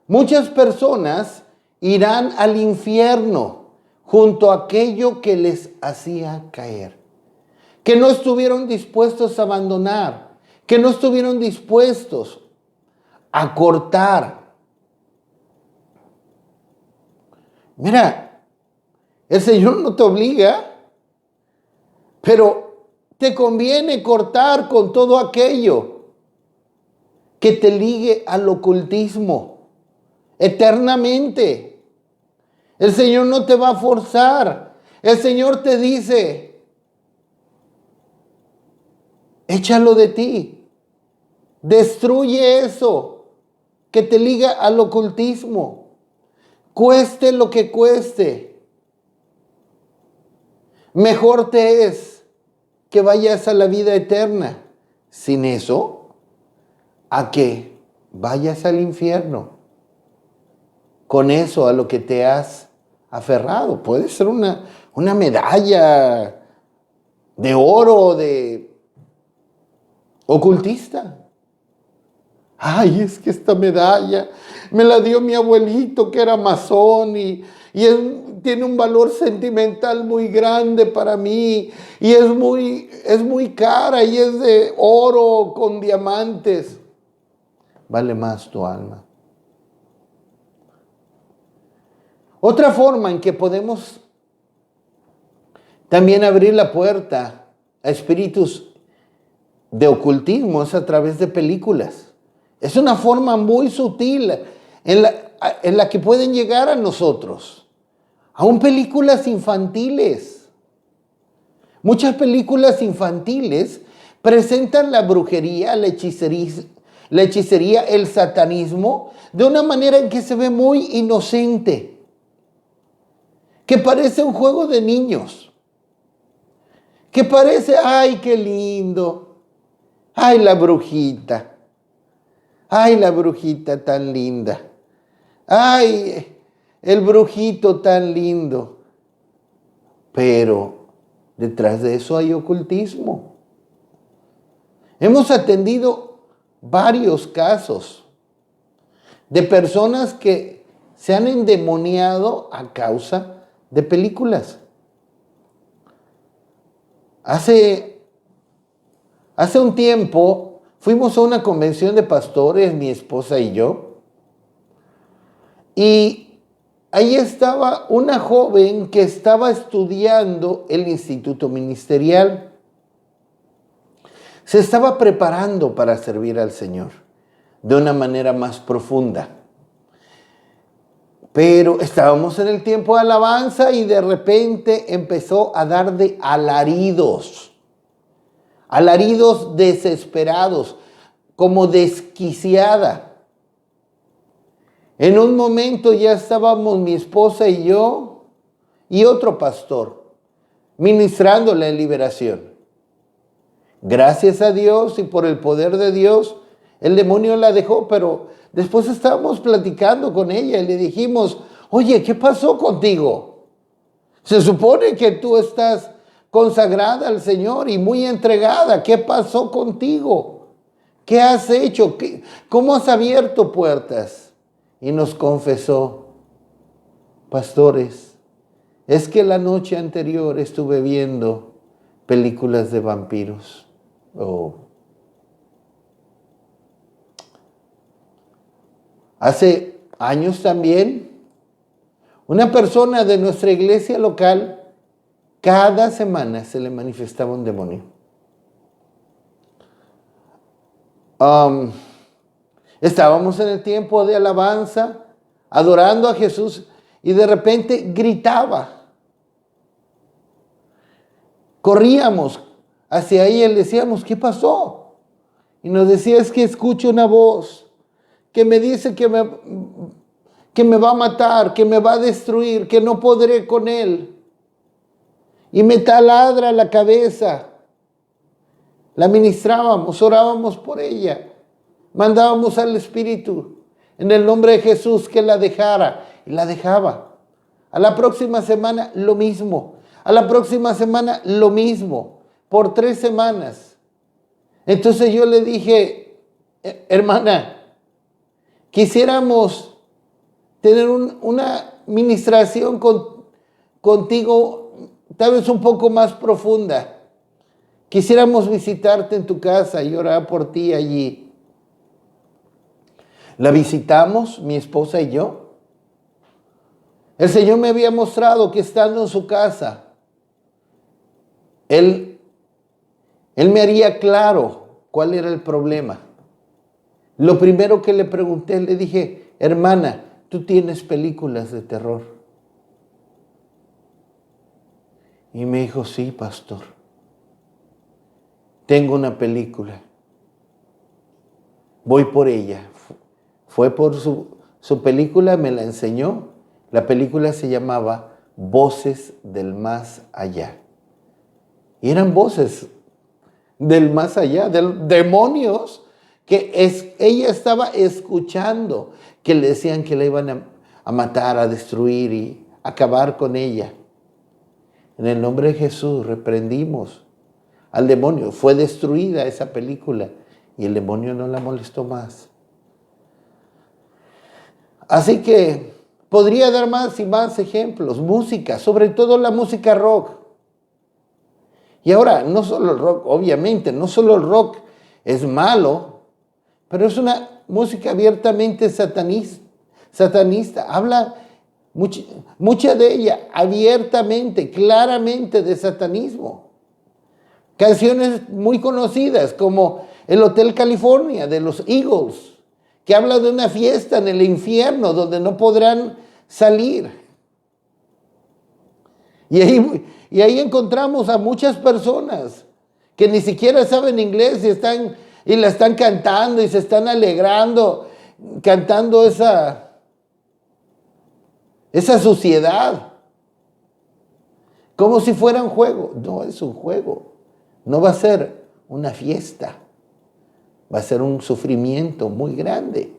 muchas personas irán al infierno junto a aquello que les hacía caer, que no estuvieron dispuestos a abandonar, que no estuvieron dispuestos a cortar. Mira, el Señor no te obliga, pero te conviene cortar con todo aquello que te ligue al ocultismo eternamente. El Señor no te va a forzar. El Señor te dice, échalo de ti. Destruye eso que te liga al ocultismo. Cueste lo que cueste. Mejor te es que vayas a la vida eterna sin eso, a que vayas al infierno con eso a lo que te has aferrado. Puede ser una medalla de oro, de ocultista. Ay, es que esta medalla me la dio mi abuelito que era masón tiene un valor sentimental muy grande para mí y es muy cara y es de oro con diamantes. Vale más tu alma. Otra forma en que podemos también abrir la puerta a espíritus de ocultismo es a través de películas. Es una forma muy sutil en la que pueden llegar a nosotros. Aún películas infantiles. Muchas películas infantiles presentan la brujería, la hechicería, el satanismo, de una manera en que se ve muy inocente, que parece un juego de niños, que parece, ay, qué lindo, ay, la brujita tan linda, ay, el brujito tan lindo. Pero detrás de eso hay ocultismo. Hemos atendido varios casos de personas que se han endemoniado a causa de películas. Hace un tiempo fuimos a una convención de pastores, mi esposa y yo, y ahí estaba una joven que estaba estudiando el instituto ministerial. Se estaba preparando para servir al Señor de una manera más profunda. Pero estábamos en el tiempo de alabanza y de repente empezó a dar de alaridos desesperados, como desquiciada. En un momento ya estábamos mi esposa y yo y otro pastor ministrándole en liberación. Gracias a Dios y por el poder de Dios, el demonio la dejó, pero después estábamos platicando con ella y le dijimos, oye, ¿qué pasó contigo? Se supone que tú estás consagrada al Señor y muy entregada. ¿Qué pasó contigo? ¿Qué has hecho? ¿Cómo has abierto puertas? Y nos confesó, pastores, es que la noche anterior estuve viendo películas de vampiros. Oh. Hace años también, una persona de nuestra iglesia local, cada semana se le manifestaba un demonio. Estábamos en el tiempo de alabanza, adorando a Jesús, y de repente gritaba. Corríamos hacia ella y le decíamos, ¿qué pasó? Y nos decía, es que escucho una voz que me dice que me va a matar, que me va a destruir, que no podré con él. Y me taladra la cabeza. La ministrábamos, orábamos por ella. Mandábamos al Espíritu en el nombre de Jesús que la dejara. Y la dejaba. A la próxima semana lo mismo. A la próxima semana lo mismo. Por 3 semanas. Entonces yo le dije, hermana, quisiéramos tener una ministración contigo, tal vez un poco más profunda. Quisiéramos visitarte en tu casa y orar por ti allí. La visitamos, mi esposa y yo. El Señor me había mostrado que estando en su casa, Él me haría claro cuál era el problema. Lo primero que le pregunté, le dije, hermana, ¿tú tienes películas de terror? Y me dijo, sí, pastor. Tengo una película. Voy por ella. Fue por su película, me la enseñó. La película se llamaba Voces del Más Allá. Y eran voces del más allá, de demonios que ella estaba escuchando, que le decían que la iban a matar, a destruir y acabar con ella. En el nombre de Jesús reprendimos al demonio. Fue destruida esa película y el demonio no la molestó más. Así que podría dar más y más ejemplos. Música, sobre todo la música rock. Y ahora, no solo el rock, obviamente, no solo el rock es malo, pero es una música abiertamente satanista. Habla mucha de ella abiertamente, claramente de satanismo. Canciones muy conocidas como El Hotel California de los Eagles, que habla de una fiesta en el infierno donde no podrán salir. Y ahí encontramos a muchas personas que ni siquiera saben inglés y la están cantando y se están alegrando, cantando esa suciedad, como si fuera un juego. No es un juego, no va a ser una fiesta, va a ser un sufrimiento muy grande.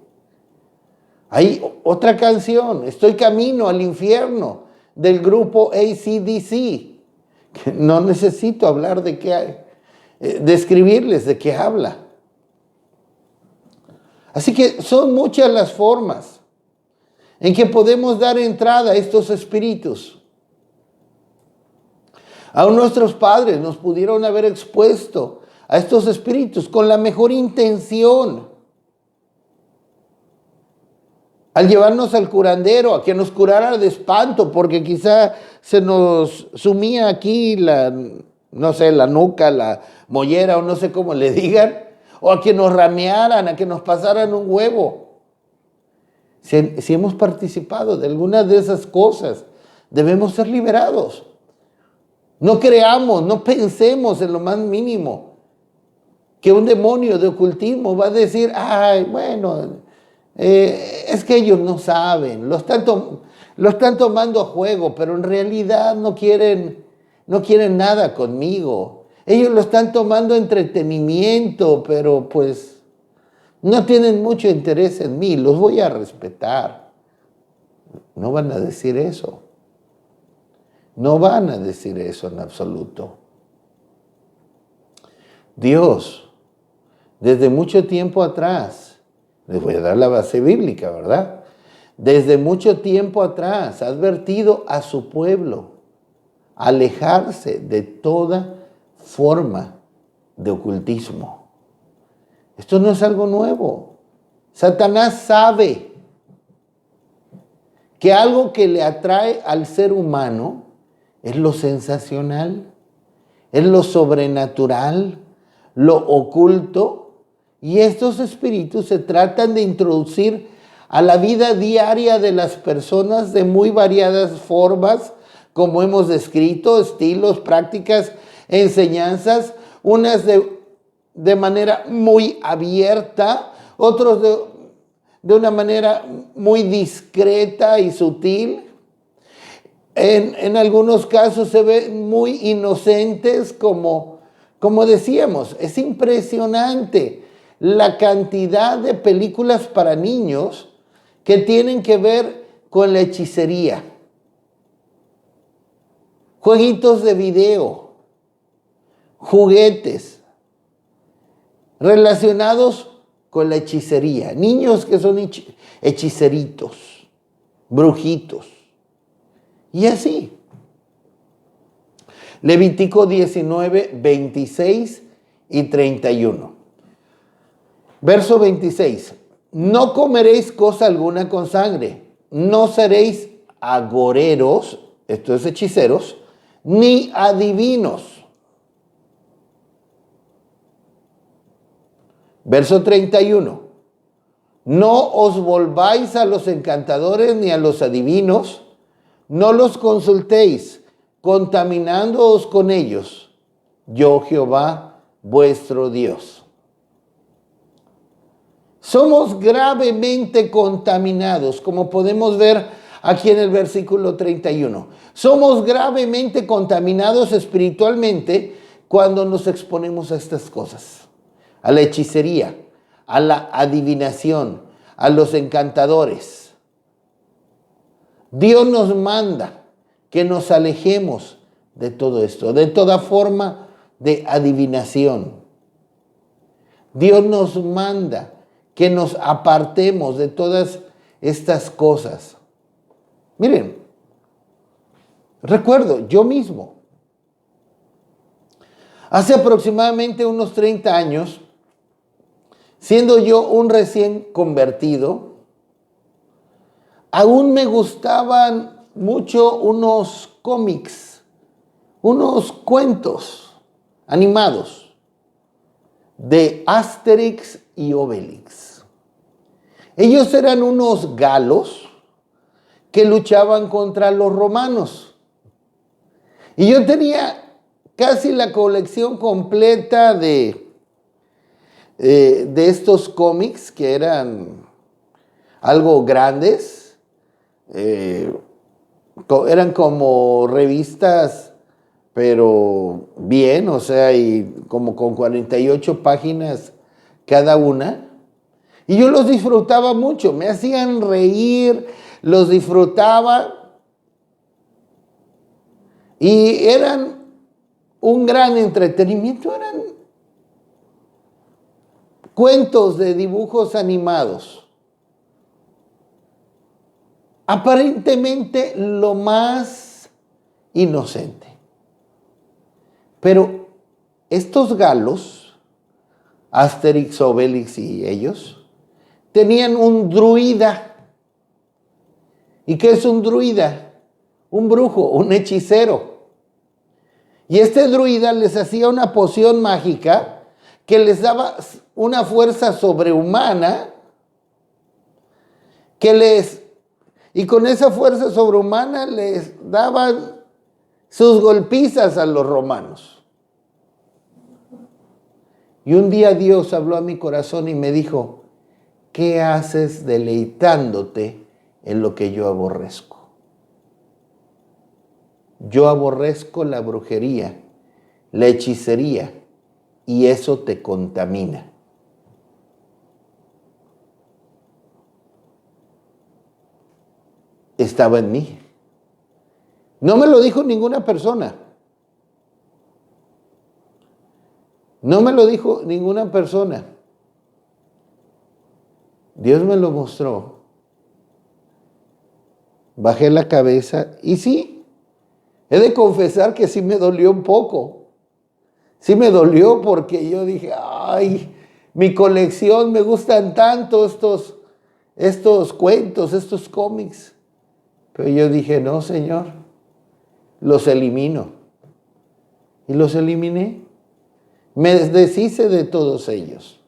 Hay otra canción, Estoy camino al infierno, del grupo AC/DC. Que no necesito hablar describirles de qué habla. Así que son muchas las formas en que podemos dar entrada a estos espíritus. Aún nuestros padres nos pudieron haber expuesto a estos espíritus con la mejor intención. Al llevarnos al curandero, a que nos curara de espanto, porque quizá se nos sumía aquí la nuca, la mollera, o no sé cómo le digan, o a que nos ramearan, a que nos pasaran un huevo. Si hemos participado de alguna de esas cosas, debemos ser liberados. No creamos, no pensemos en lo más mínimo que un demonio de ocultismo va a decir, ay, bueno, es que ellos no saben, lo están tomando a juego, pero en realidad no quieren nada conmigo. Ellos lo están tomando entretenimiento, pero pues no tienen mucho interés en mí, los voy a respetar. No van a decir eso. No van a decir eso en absoluto. Dios, desde mucho tiempo atrás, les voy a dar la base bíblica, ¿verdad? Desde mucho tiempo atrás ha advertido a su pueblo a alejarse de toda forma de ocultismo. Esto no es algo nuevo. Satanás sabe que algo que le atrae al ser humano es lo sensacional, es lo sobrenatural, lo oculto. Y estos espíritus se tratan de introducir a la vida diaria de las personas de muy variadas formas, como hemos descrito, estilos, prácticas, enseñanzas, unas de manera muy abierta, otros de una manera muy discreta y sutil. En algunos casos se ven muy inocentes, como decíamos. Es impresionante la cantidad de películas para niños que tienen que ver con la hechicería. Jueguitos de video, juguetes relacionados con la hechicería. Niños que son hechiceritos, brujitos. Y así. Levítico 19, 26 y 31. Verso 26. No comeréis cosa alguna con sangre, no seréis agoreros, esto es hechiceros, ni adivinos. Verso 31. No os volváis a los encantadores ni a los adivinos, no los consultéis, contaminándoos con ellos. Yo, Jehová, vuestro Dios. Somos gravemente contaminados, como podemos ver aquí en el versículo 31. Somos gravemente contaminados espiritualmente cuando nos exponemos a estas cosas. A la hechicería, a la adivinación, a los encantadores. Dios nos manda que nos alejemos de todo esto, de toda forma de adivinación. Dios nos manda que nos apartemos de todas estas cosas. Miren, recuerdo, yo mismo, hace aproximadamente unos 30 años, siendo yo un recién convertido, aún me gustaban mucho unos cómics, unos cuentos animados de Asterix y Obelix. Ellos eran unos galos que luchaban contra los romanos. Y yo tenía casi la colección completa de estos cómics que eran algo grandes. Eran como revistas, pero bien, o sea, y como con 48 páginas cada una. Y yo los disfrutaba mucho, me hacían reír, los disfrutaba. Y eran un gran entretenimiento, eran cuentos de dibujos animados. Aparentemente lo más inocente. Pero estos galos, Asterix, Obelix y ellos, tenían un druida. ¿Y qué es un druida? Un brujo, un hechicero. Y este druida les hacía una poción mágica que les daba una fuerza sobrehumana y con esa fuerza sobrehumana les daban sus golpizas a los romanos. Y un día Dios habló a mi corazón y me dijo, ¿qué haces deleitándote en lo que yo aborrezco? Yo aborrezco la brujería, la hechicería, y eso te contamina. Estaba en mí. No me lo dijo ninguna persona. No me lo dijo ninguna persona. Dios me lo mostró. Bajé la cabeza y sí, he de confesar que sí me dolió un poco. Sí me dolió porque yo dije, ay, mi colección, me gustan tanto estos cuentos, estos cómics. Pero yo dije, no, Señor, los elimino. Y los eliminé. Me deshice de todos ellos.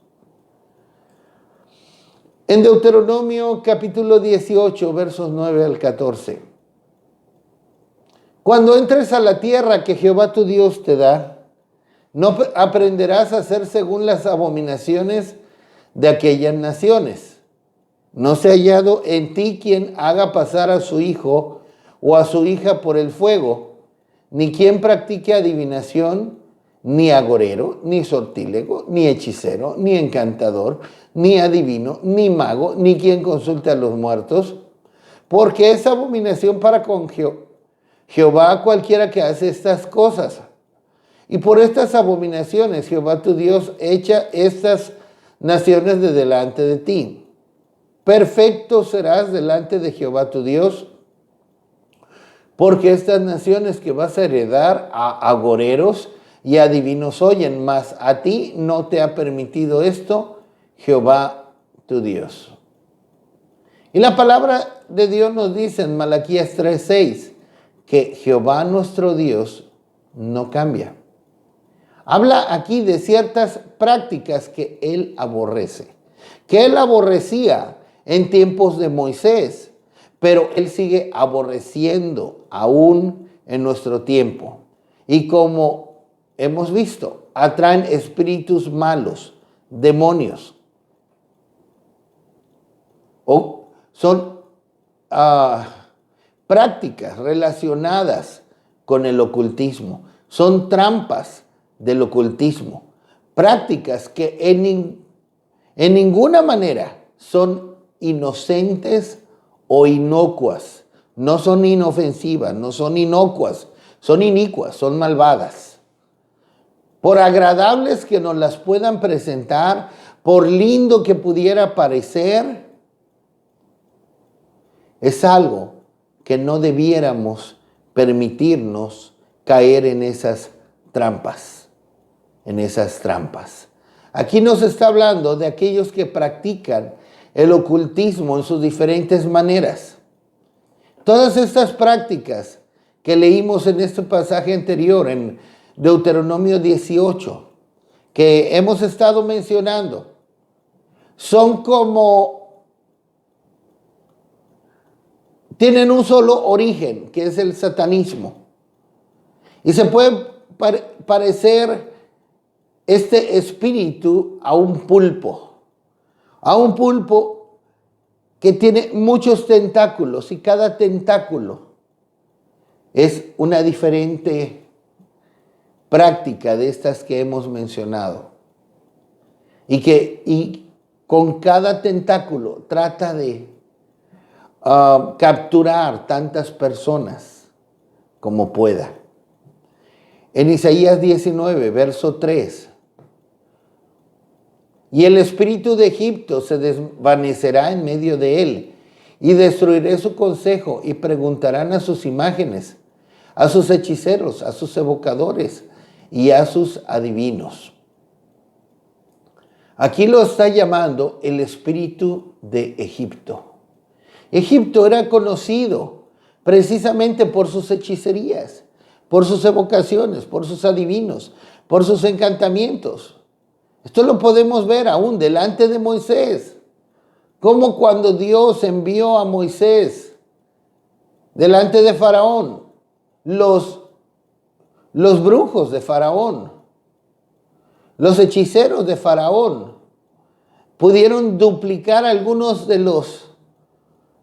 En Deuteronomio capítulo 18, versos 9 al 14. Cuando entres a la tierra que Jehová tu Dios te da, no aprenderás a hacer según las abominaciones de aquellas naciones. No se ha hallado en ti quien haga pasar a su hijo o a su hija por el fuego, ni quien practique adivinación, ni agorero, ni sortílego, ni hechicero, ni encantador, ni adivino, ni mago, ni quien consulte a los muertos, porque es abominación para con Jehová cualquiera que hace estas cosas. Y por estas abominaciones Jehová tu Dios echa estas naciones de delante de ti. Perfecto serás delante de Jehová tu Dios, porque estas naciones que vas a heredar a agoreros y adivinos oyen, mas a ti no te ha permitido esto Jehová tu Dios. Y la palabra de Dios nos dice en Malaquías 3:6 que Jehová nuestro Dios no cambia. Habla aquí de ciertas prácticas que él aborrece, que él aborrecía en tiempos de Moisés, pero él sigue aborreciendo aún en nuestro tiempo. Y como hemos visto, atraen espíritus malos, demonios. O son prácticas relacionadas con el ocultismo. Son trampas del ocultismo. Prácticas que en ninguna manera son inocentes o inocuas. No son inofensivas, no son inocuas, son inicuas, son malvadas. por agradables que nos las puedan presentar, por lindo que pudiera parecer, es algo que no debiéramos permitirnos caer en esas trampas, Aquí nos está hablando de aquellos que practican el ocultismo en sus diferentes maneras. Todas estas prácticas que leímos en este pasaje anterior, en Deuteronomio 18, que hemos estado mencionando, son tienen un solo origen, que es el satanismo. Y se puede parecer este espíritu a un pulpo que tiene muchos tentáculos, y cada tentáculo es una diferente práctica de estas que hemos mencionado. Y con cada tentáculo trata de capturar tantas personas como pueda. En Isaías 19, verso 3. Y el espíritu de Egipto se desvanecerá en medio de él, y destruiré su consejo, y preguntarán a sus imágenes, a sus hechiceros, a sus evocadores y a sus adivinos. Aquí lo está llamando el espíritu de Egipto. Egipto era conocido precisamente por sus hechicerías, por sus evocaciones, por sus adivinos, por sus encantamientos. Esto lo podemos ver aún delante de Moisés, como cuando Dios envió a Moisés delante de Faraón, los brujos de Faraón, los hechiceros de Faraón, pudieron duplicar algunos de los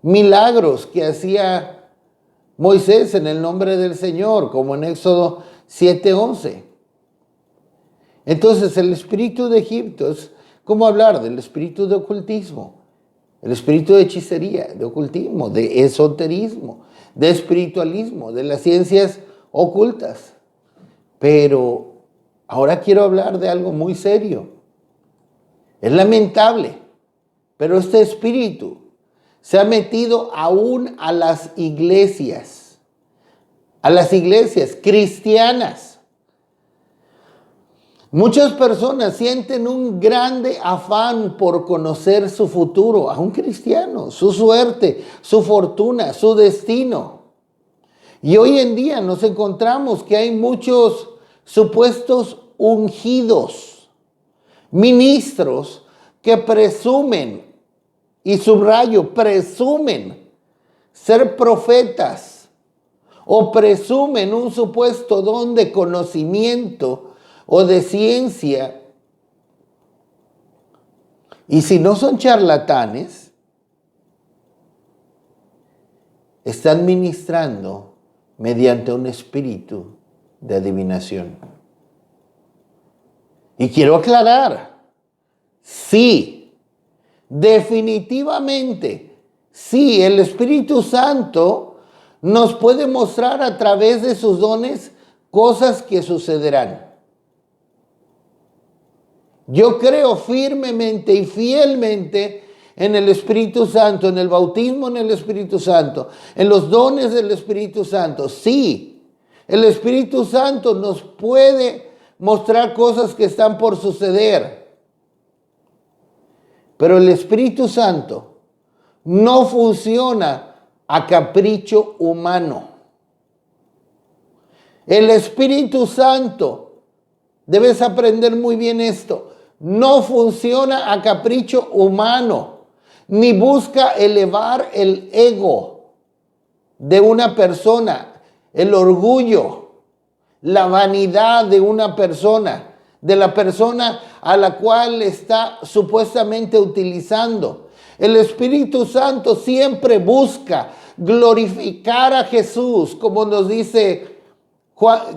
milagros que hacía Moisés en el nombre del Señor, como en Éxodo 7:11. Entonces el espíritu de Egipto es como hablar del espíritu de ocultismo, el espíritu de hechicería, de ocultismo, de esoterismo, de espiritualismo, de las ciencias ocultas. Pero ahora quiero hablar de algo muy serio. Es lamentable, pero este espíritu se ha metido aún a las iglesias cristianas. Muchas personas sienten un grande afán por conocer su futuro, aún cristiano, su suerte, su fortuna, su destino. Y hoy en día nos encontramos que hay muchos supuestos ungidos, ministros que presumen, y subrayo, presumen ser profetas, o presumen un supuesto don de conocimiento o de ciencia. Y si no son charlatanes, están ministrando mediante un espíritu de adivinación. Y quiero aclarar, sí, definitivamente, sí, el Espíritu Santo nos puede mostrar a través de sus dones cosas que sucederán. Yo creo firmemente y fielmente en el Espíritu Santo, en el bautismo en el Espíritu Santo, en los dones del Espíritu Santo. Sí, el Espíritu Santo nos puede mostrar cosas que están por suceder. Pero el Espíritu Santo no funciona a capricho humano. El Espíritu Santo, debes aprender muy bien esto, no funciona a capricho humano, ni busca elevar el ego de una persona, el orgullo, la vanidad de una persona, de la persona a la cual está supuestamente utilizando. El Espíritu Santo siempre busca glorificar a Jesús, como nos dice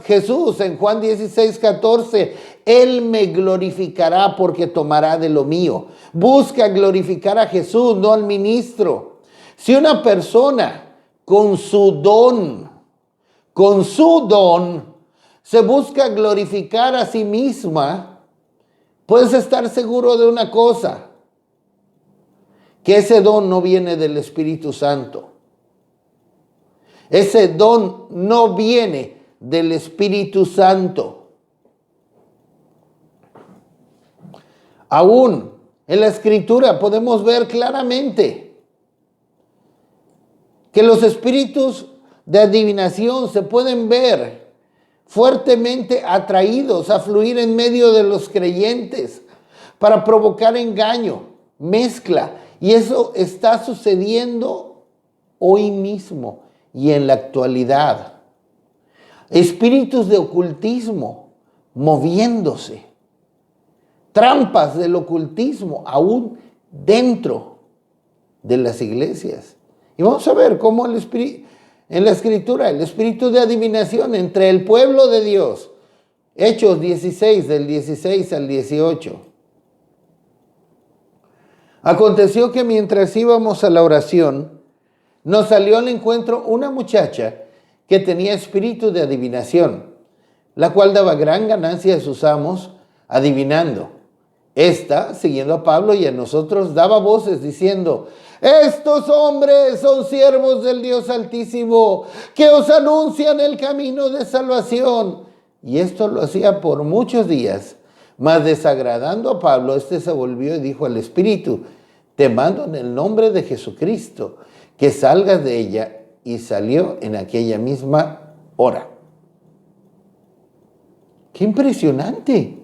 Jesús en Juan 16:14, Él me glorificará porque tomará de lo mío. Busca glorificar a Jesús, no al ministro. Si una persona con su don, se busca glorificar a sí misma, puedes estar seguro de una cosa, que ese don no viene del Espíritu Santo. Ese don no viene del Espíritu Santo. Aún en la Escritura podemos ver claramente que los espíritus de adivinación se pueden ver fuertemente atraídos a fluir en medio de los creyentes para provocar engaño, mezcla. Y eso está sucediendo hoy mismo y en la actualidad. Espíritus de ocultismo moviéndose. Trampas del ocultismo aún dentro de las iglesias. Y vamos a ver cómo en la Escritura, el espíritu de adivinación entre el pueblo de Dios. Hechos 16, del 16 al 18. Aconteció que mientras íbamos a la oración, nos salió al encuentro una muchacha que tenía espíritu de adivinación, la cual daba gran ganancia a sus amos adivinando. Esta, siguiendo a Pablo y a nosotros, daba voces diciendo: estos hombres son siervos del Dios Altísimo, que os anuncian el camino de salvación. Y esto lo hacía por muchos días. Mas desagradando a Pablo, este se volvió y dijo al espíritu: te mando en el nombre de Jesucristo, que salgas de ella. Y salió en aquella misma hora. ¡Qué impresionante!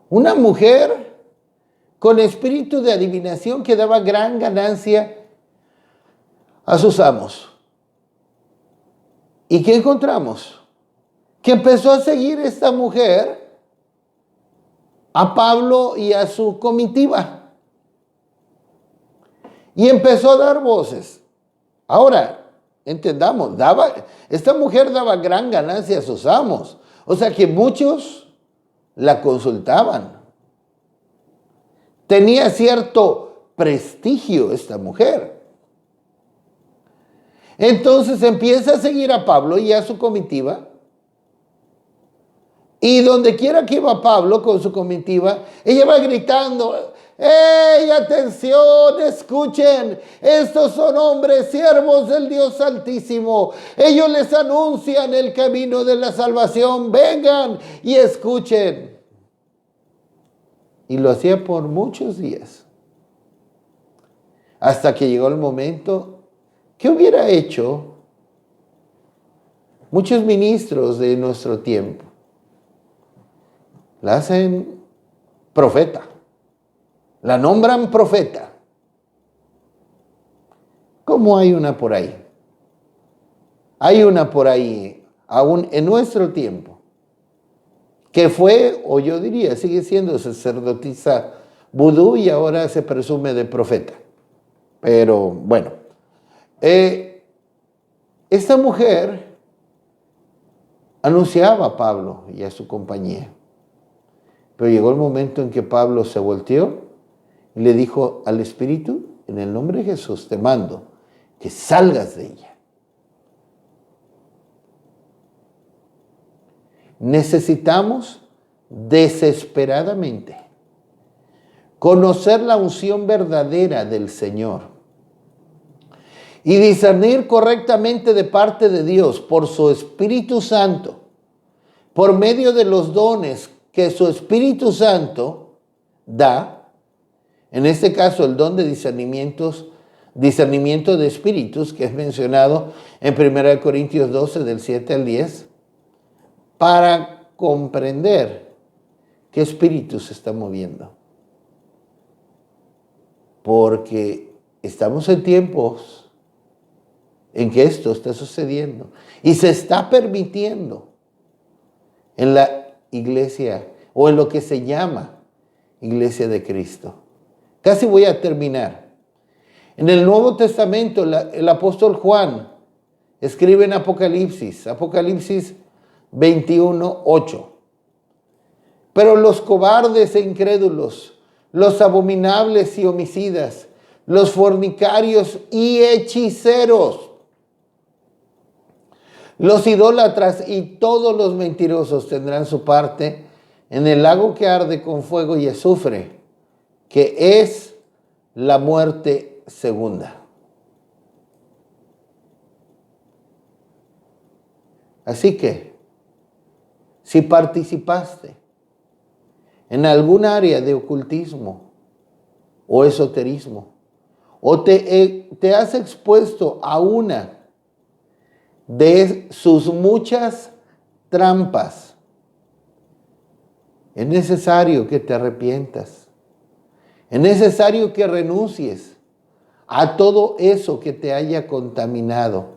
Una mujer con espíritu de adivinación que daba gran ganancia a sus amos. ¿Y qué encontramos? Que empezó a seguir esta mujer a Pablo y a su comitiva. Y empezó a dar voces. Ahora, entendamos, esta mujer daba gran ganancia a sus amos. O sea que muchos la consultaban. Tenía cierto prestigio esta mujer. Entonces empieza a seguir a Pablo y a su comitiva. Y donde quiera que iba Pablo con su comitiva, ella va gritando: ¡Ey, atención! Escuchen, estos son hombres siervos del Dios Altísimo. Ellos les anuncian el camino de la salvación. Vengan y escuchen. Y lo hacía por muchos días. Hasta que llegó el momento. ¿Qué hubiera hecho muchos ministros de nuestro tiempo? La hacen profeta. La nombran profeta. ¿Cómo hay una por ahí? Hay una por ahí, aún en nuestro tiempo, que fue, o yo diría, sigue siendo sacerdotisa vudú y ahora se presume de profeta. Pero bueno, esta mujer anunciaba a Pablo y a su compañía. Pero llegó el momento en que Pablo se volteó y le dijo al espíritu: en el nombre de Jesús te mando que salgas de ella. Necesitamos desesperadamente conocer la unción verdadera del Señor y discernir correctamente de parte de Dios por su Espíritu Santo, por medio de los dones que su Espíritu Santo da. En este caso, el don de discernimiento de espíritus, que es mencionado en 1 Corintios 12, del 7 al 10, para comprender qué espíritu se está moviendo. Porque estamos en tiempos en que esto está sucediendo y se está permitiendo en la iglesia o en lo que se llama Iglesia de Cristo. Casi voy a terminar. En el Nuevo Testamento, el apóstol Juan escribe en Apocalipsis 21:8. Pero los cobardes e incrédulos, los abominables y homicidas, los fornicarios y hechiceros, Los idólatras y todos los mentirosos tendrán su parte en el lago que arde con fuego y azufre, que es la muerte segunda. Así que, si participaste en algún área de ocultismo o esoterismo, o te has expuesto a una de sus muchas trampas, es necesario que te arrepientas. Es necesario que renuncies a todo eso que te haya contaminado.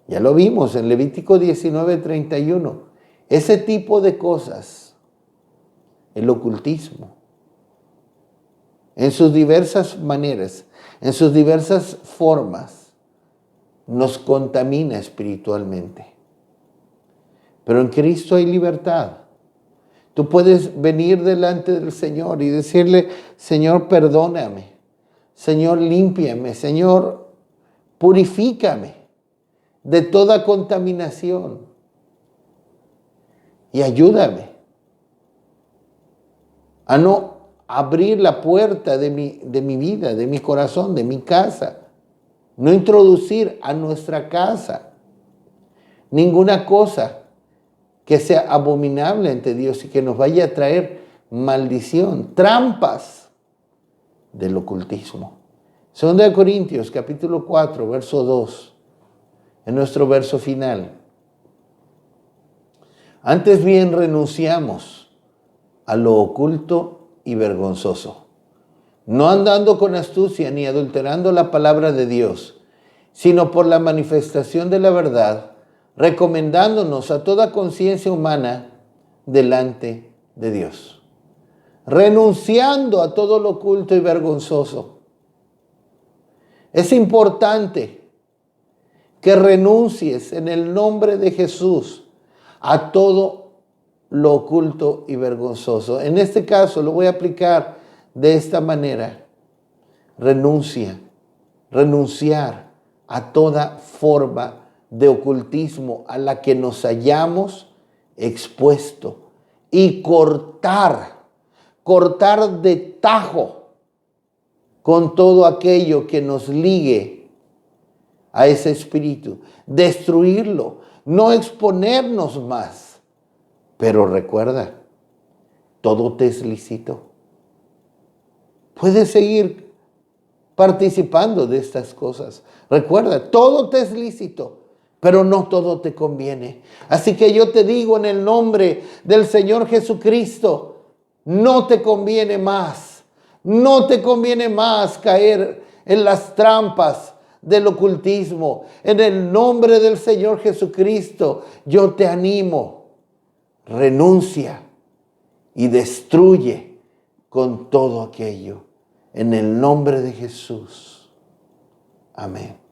Ya lo vimos en Levítico 19:31. Ese tipo de cosas, el ocultismo, en sus diversas maneras, en sus diversas formas, nos contamina espiritualmente. Pero en Cristo hay libertad. Tú puedes venir delante del Señor y decirle: Señor, perdóname. Señor, límpiame. Señor, purifícame de toda contaminación. Y ayúdame a no abrir la puerta de mi vida, de mi corazón, de mi casa. No introducir a nuestra casa ninguna cosa que sea abominable ante Dios y que nos vaya a traer maldición, trampas del ocultismo. 2 Corintios capítulo 4, verso 2, en nuestro verso final. Antes bien renunciamos a lo oculto y vergonzoso, no andando con astucia ni adulterando la palabra de Dios, sino por la manifestación de la verdad, recomendándonos a toda conciencia humana delante de Dios. Renunciando a todo lo oculto y vergonzoso. Es importante que renuncies en el nombre de Jesús a todo lo oculto y vergonzoso. En este caso lo voy a aplicar de esta manera. Renunciar a toda forma de ocultismo a la que nos hayamos expuesto y cortar de tajo con todo aquello que nos ligue a ese espíritu, destruirlo, no exponernos más. Pero recuerda, todo te es lícito. Puedes seguir participando de estas cosas. Recuerda, todo te es lícito, pero no todo te conviene. Así que yo te digo en el nombre del Señor Jesucristo, no te conviene más. No te conviene más caer en las trampas del ocultismo. En el nombre del Señor Jesucristo, yo te animo. Renuncia y destruye con todo aquello. En el nombre de Jesús. Amén.